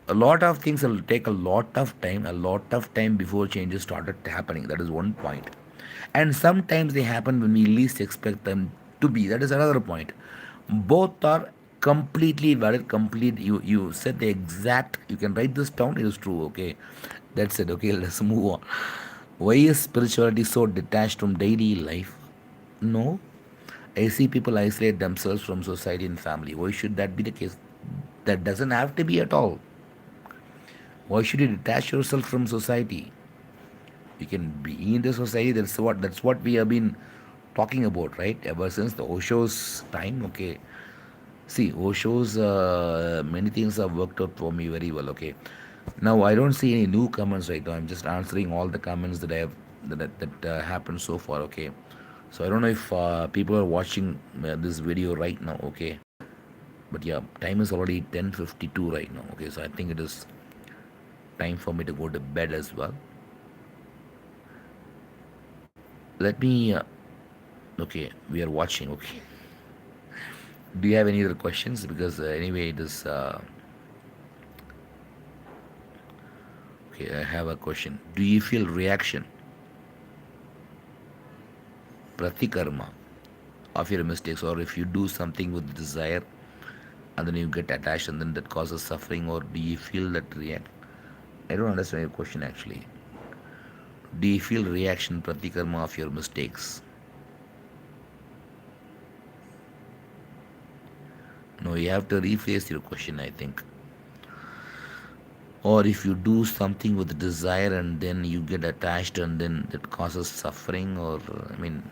A lot of things will take a lot of time before changes started happening. That is one point. And sometimes they happen when we least expect them to be. That is another point. Both are completely valid. Complete. You said the exact. You can write this down. It is true. Okay, that's it. Okay, let's move on. Why is spirituality so detached from daily life? No, I see people isolate themselves from society and family. Why should that be the case? That doesn't have to be at all. Why should you detach yourself from society? You can be in the society. That's what we have been talking about, right? Ever since the Osho's time. Okay. See, Osho's many things have worked out for me very well. Okay. Now I don't see any new comments right now. I'm just answering all the comments that I have that happened so far. Okay, so I don't know if people are watching this video right now. Okay, but yeah, time is already 10:52 right now. Okay, so I think it is time for me to go to bed as well. Let me. Okay, we are watching. Okay, do you have any other questions? Because anyway, it is. Okay, I have a question. Do you feel reaction, pratikarma, of your mistakes, or if you do something with desire and then you get attached and then that causes suffering, or do you feel that react? I don't understand your question actually. Do you feel reaction, pratikarma of your mistakes? No, you have to rephrase your question, I think. Or if you do something with desire and then you get attached and then that causes suffering, or I mean,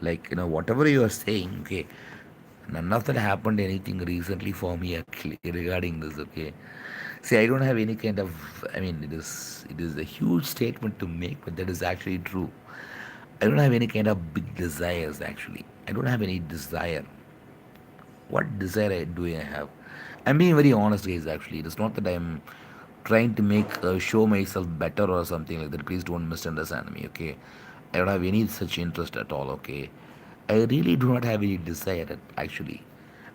like, whatever you are saying, okay, none of that happened anything recently for me actually regarding this. Okay, see, I don't have any kind of, I mean, it is a huge statement to make, but that is actually true. I don't have any kind of big desires actually. I don't have any desire. What desire do I have? I'm being very honest, guys. Actually, it's not that I'm trying to make show myself better or something like that. Please don't misunderstand me. Okay, I don't have any such interest at all. Okay, I really do not have any desire. Actually,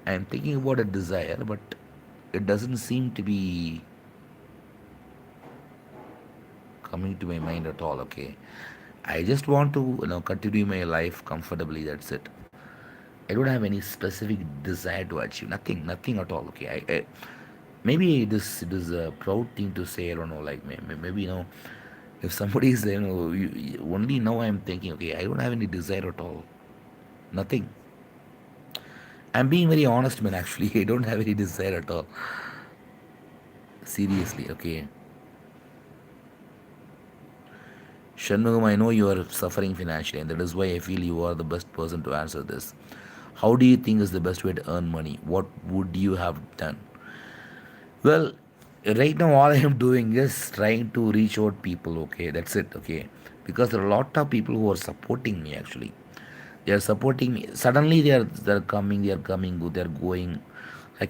I'm thinking about a desire, but it doesn't seem to be coming to my mind at all. Okay, I just want to continue my life comfortably. That's it. I don't have any specific desire to achieve. Nothing at all. Okay, maybe it is a proud thing to say. I don't know. Like maybe if somebody is only now I'm thinking. Okay, I don't have any desire at all. Nothing. I'm being very honest, man. Actually, I don't have any desire at all. Seriously. Okay, Shanmugam, I know you are suffering financially, and that is why I feel you are the best person to answer this. How do you think is the best way to earn money? What would you have done? Well, right now all I am doing is trying to reach out people. Okay, that's it. Okay, because there are a lot of people who are supporting me. Actually, they are supporting me. Suddenly they're coming. They are coming. They're going. I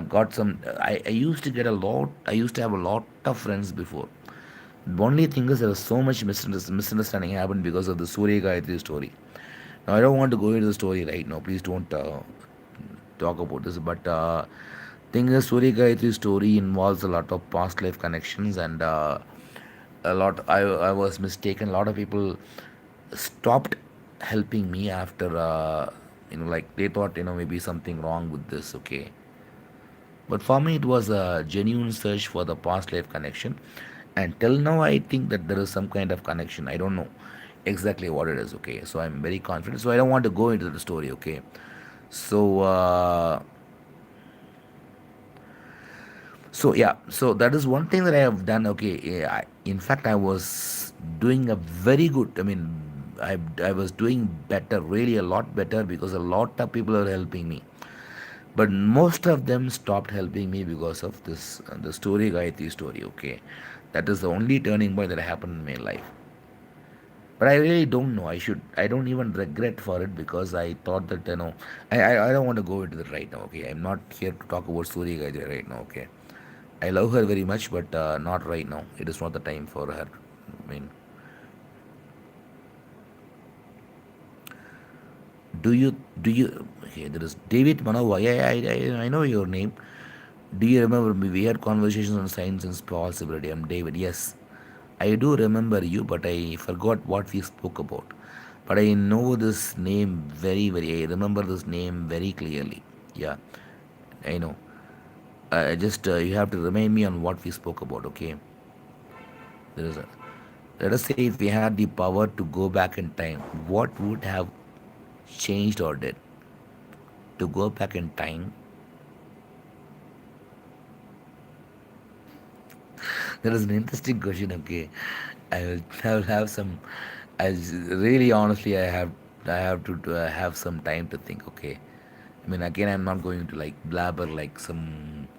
got some. I used to get a lot. I used to have a lot of friends before. The only thing is there was so much misunderstanding happened because of the Surya Gayatri story. Now I don't want to go into the story right now. Please don't talk about this. But thing is, Surya Gayatri story involves a lot of past life connections and a lot. I was mistaken. A lot of people stopped helping me after like they thought maybe something wrong with this. Okay, but for me, it was a genuine search for the past life connection. And till now, I think that there is some kind of connection. I don't know exactly what it is. Okay. So I'm very confident. So I don't want to go into the story. Okay. So, yeah. So that is one thing that I have done. Okay. In fact, I was doing a very good. I mean, I was doing better, really a lot better because a lot of people are helping me. But most of them stopped helping me because of this the story Gayatri story. Okay, that is the only turning point that happened in my life. But I really don't know. I don't even regret for it because I thought that I don't want to go into that right now. Okay, I'm not here to talk about Suri Gayatri right now. Okay, I love her very much, but not right now. It is not the time for her. I mean, do you? Okay, there is David Manowa. Yeah, I know your name. Do you remember me? We had conversations on science and possibility. I'm David. Yes, I do remember you, but I forgot what we spoke about. But I know this name very. I remember this name very clearly. Yeah, I know. Just you have to remind me on what we spoke about. Okay. There is a. Let us say if we had the power to go back in time, what would have changed or did? To go back in time, that is an interesting question. Okay, I will have some. Really honestly, I have to have some time to think. Okay, I mean again, I'm not going to like blabber with some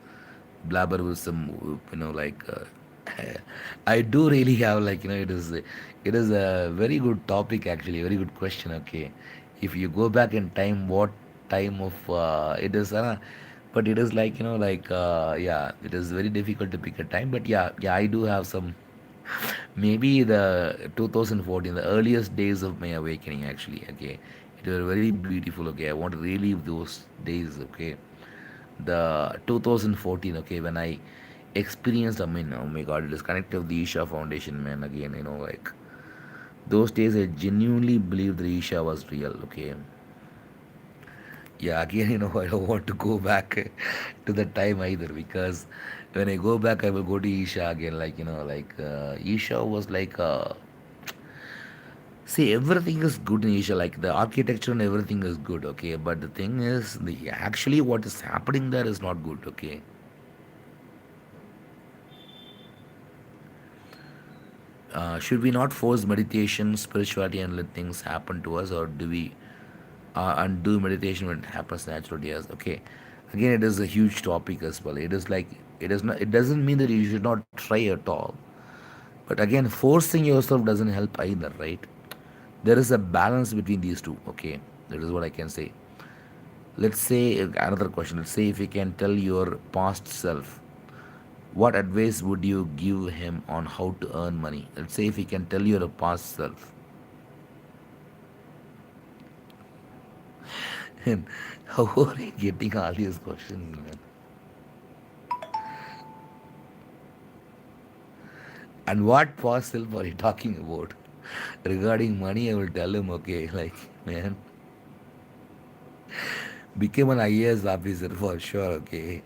like I do really have like it is a very good topic actually, very good question. Okay, if you go back in time, what time of it is? But it is like yeah, it is very difficult to pick a time. But yeah, I do have some. Maybe the 2014, the earliest days of my awakening actually. Okay, it was very beautiful. Okay, I want to relive those days. Okay, the 2014, okay, when I experienced, I mean, oh my god, it is connected to the Isha Foundation, man. Again, like those days I genuinely believed the Isha was real. Okay, yeah, again, I don't want to go back to the time either, because when I go back I will go to Isha again, like Isha was like see, everything is good in Asia, like the architecture and everything is good, okay. But the thing is, the actually what is happening there is not good, okay. Should we not force meditation, spirituality, and let things happen to us, or do we undo meditation when it happens naturally? Yes, okay. Again, it is a huge topic as well. It is like it is not. It doesn't mean that you should not try at all. But again, forcing yourself doesn't help either, right? There is a balance between these two. Okay, that is what I can say. Let's say another question. Let's say if you can tell your past self, what advice would you give him on how to earn money? Let's say if you can tell your past self. And how are you getting all these questions, man? And what past self are you talking about? Regarding money, I will tell him, okay, like, man, become an IAS officer for sure, okay.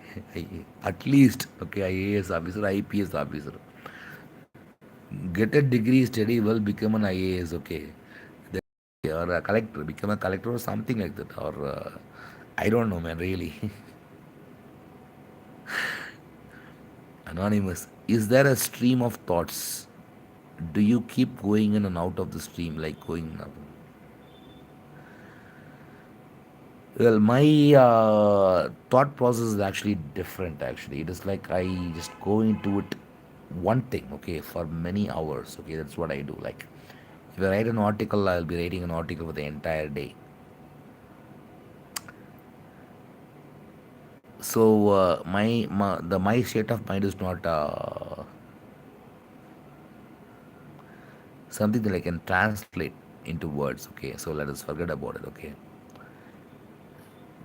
At least, okay, IAS officer, IPS officer. Get a degree, study well, become an IAS, okay. Or a collector, become a collector or something like that. Or I don't know, man, really. Anonymous, is there a stream of thoughts? Do you keep going in and out of the stream, like going up? Well, my thought process is actually different. Actually, it is like I just go into it one thing, okay, for many hours. Okay, that's what I do. Like, if I write an article, I'll be writing an article for the entire day. So my state of mind is not something that I can translate into words. Okay, so let us forget about it. Okay,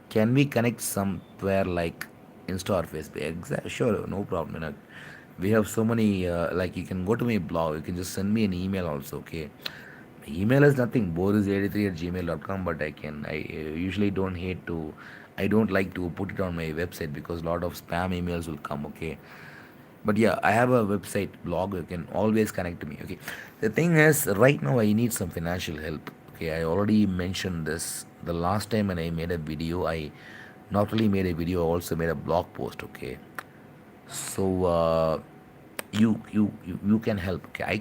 can we connect somewhere like Insta or Facebook? Exactly, sure, no problem. We have so many. Like you can go to my blog. You can just send me an email also. Okay, my email is nothing. Boris83 at gmail.com. But I usually don't hate to. I don't like to put it on my website because a lot of spam emails will come. Okay, but yeah, I have a website blog. You can always connect to me. Okay, the thing is, right now I need some financial help. Okay, I already mentioned this the last time when I made a video. I not only made a video, I also made a blog post. Okay, so you can help. Okay,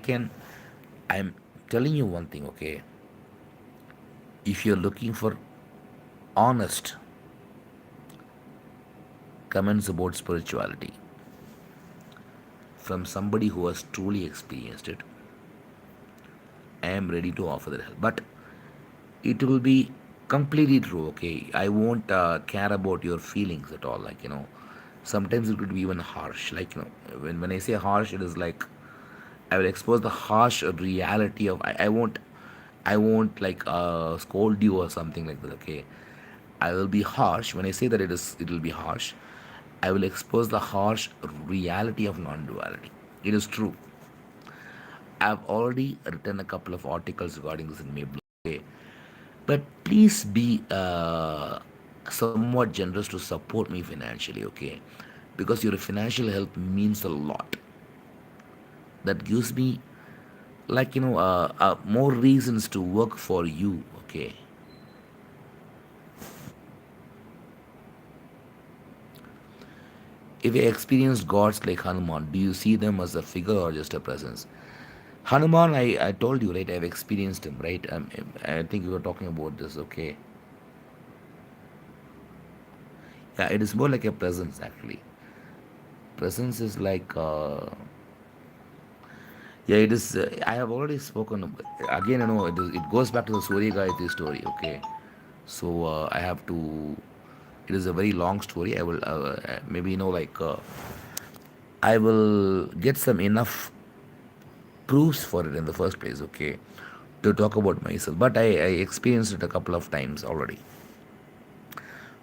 I'm telling you one thing. Okay, if you're looking for honest comments about spirituality from somebody who has truly experienced it, I am ready to offer that help. But it will be completely true. Okay, I won't care about your feelings at all. Like sometimes it could be even harsh. Like when I say harsh, it is like I will expose the harsh reality of I won't like scold you or something like that. Okay, I will be harsh when I say that it will be harsh. I will expose the harsh reality of non-duality. It is true. I've already written a couple of articles regarding this in my blog. Okay, but please be somewhat generous to support me financially. Okay, because your financial help means a lot. That gives me like more reasons to work for you. Okay, if you experienced gods like Hanuman, do you see them as a figure or just a presence? Hanuman, I told you, right? I've experienced him, right? I think we were talking about this. Okay, yeah, it is more like a presence actually. Presence is like Yeah, it is. I have already spoken again. It goes back to the Surya Gayatri story. Okay, so I have to. It is a very long story. I will maybe I will get some enough proofs for it in the first place. Okay, to talk about myself, but I experienced it a couple of times already.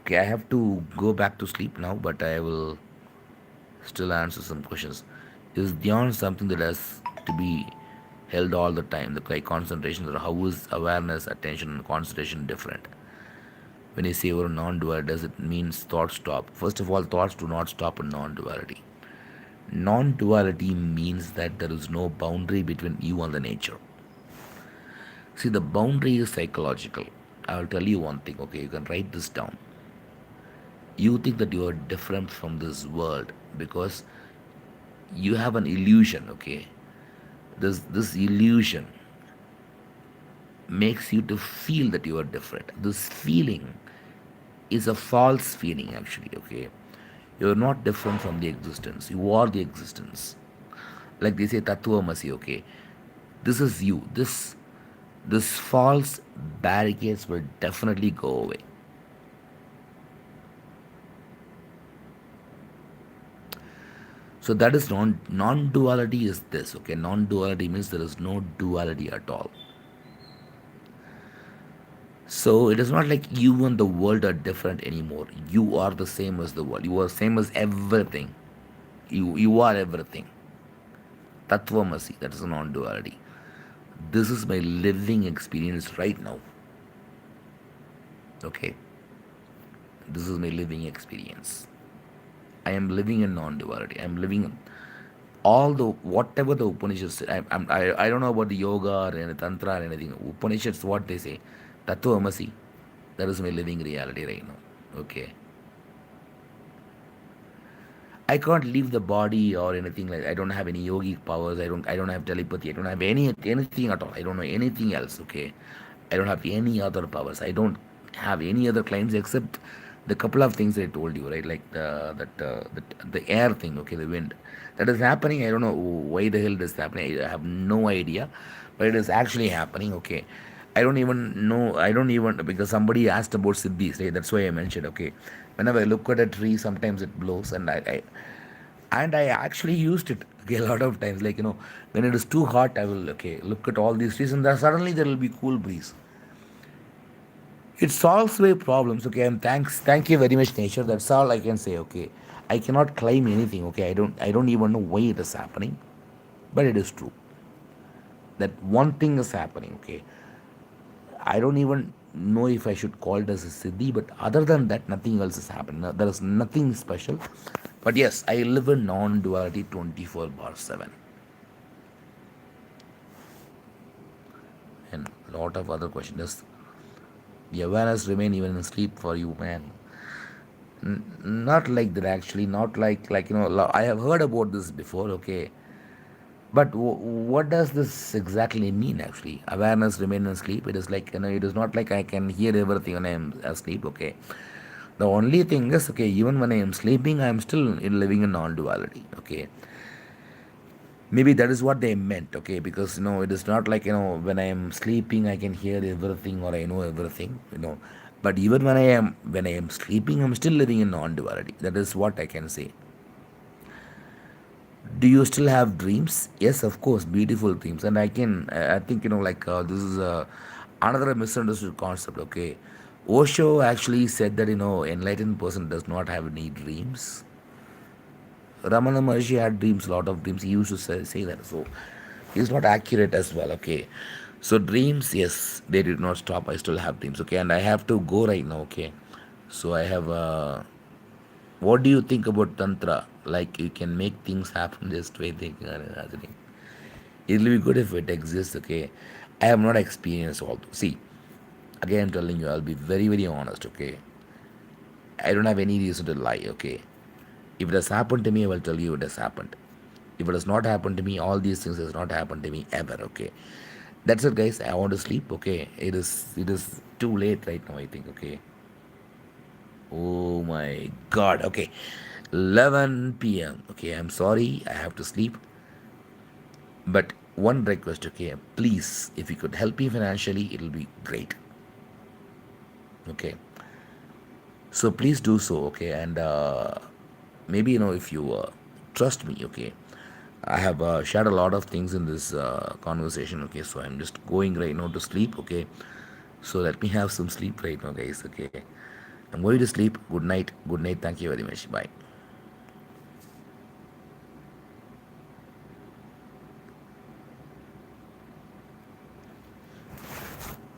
Okay, I have to go back to sleep now, but I will still answer some questions. Is dhyan something that has to be held all the time? The like concentration, or how is awareness, attention, and concentration different? When you say you're non-dual, does it mean thoughts stop? First of all, thoughts do not stop in non-duality. Non-duality means that there is no boundary between you and the nature. See, the boundary is psychological. I will tell you one thing. Okay, you can write this down. You think that you are different from this world because you have an illusion. Okay, this illusion makes you to feel that you are different. This feeling is a false feeling actually. Okay, you're not different from the existence, you are the existence. Like they say tattvamasi. Okay, this is you. This false barricades will definitely go away. So that is non-duality is this. Okay, non-duality means there is no duality at all. So it is not like you and the world are different anymore. You are the same as the world. You are same as everything. You are everything. Tattvamasi, that is a non-duality. This is my living experience right now. Okay, this is my living experience. I am living in non-duality. I am living in all the whatever the Upanishads. I don't know about the yoga or any tantra or anything. Upanishads, what they say, Tattvamasi. That is my living reality right now. Okay. I can't leave the body or anything like. I don't have any yogic powers. I don't have telepathy. I don't have anything at all. I don't know anything else. Okay, I don't have any other powers. I don't have any other claims except the couple of things I told you, right? Like the air thing. Okay, the wind that is happening. I don't know why the hell it is happening. I have no idea, but it is actually happening. Okay, I don't even know. I don't even because somebody asked about siddhis, right? That's why I mentioned. Okay, whenever I look at a tree, sometimes it blows, and I actually used it okay, a lot of times. Like when it is too hot, I will look at all these trees, and then suddenly there will be cool breeze. It solves my problems. Okay, and thank you very much, nature. That's all I can say. Okay, I cannot claim anything. Okay, I don't even know why it is happening, but it is true that one thing is happening. Okay, I don't even know if I should call it as a siddhi, but other than that, nothing else is happening. There is nothing special. But yes, I live in non duality 24 bar 7. And a lot of other questions. Does the awareness remain even in sleep for you, man? Not like that, actually. Not I have heard about this before, okay. But what does this exactly mean, actually? Awareness remain in sleep. It is like, it is not like I can hear everything when I am asleep, okay. The only thing is, okay, even when I am sleeping, I am still living in non-duality, okay. Maybe that is what they meant, okay, because it is not like when I am sleeping, I can hear everything or I know everything. But even when I am sleeping, I'm still living in non-duality. That is what I can say. Do you still have dreams? Yes, of course, beautiful dreams. And I think this is another misunderstood concept. Okay, Osho actually said that enlightened person does not have any dreams. Ramana Maharshi had dreams, a lot of dreams. He used to say that. So he's not accurate as well. Okay, so dreams, yes, they did not stop. I still have dreams. Okay, and I have to go right now. Okay, so I have what do you think about Tantra? Like you can make things happen just by thinking or imagining. It will be good if it exists, okay? I have not experienced all. See, again, I'm telling you, I'll be very, very honest, okay? I don't have any reason to lie, okay? If it has happened to me, I will tell you it has happened. If it has not happened to me, all these things has not happened to me ever, okay? That's it, guys. I want to sleep, okay? It is too late right now, I think, okay? Oh my god, okay. 11 p.m. Okay, I'm sorry, I have to sleep. But one request, okay? Please, if you could help me financially, it'll be great. Okay, so please do so, okay? And maybe, if you trust me, okay, I have shared a lot of things in this conversation, okay? So I'm just going right now to sleep, okay? So let me have some sleep right now, guys, okay? I'm going to sleep. Good night. Good night. Thank you very much. Bye.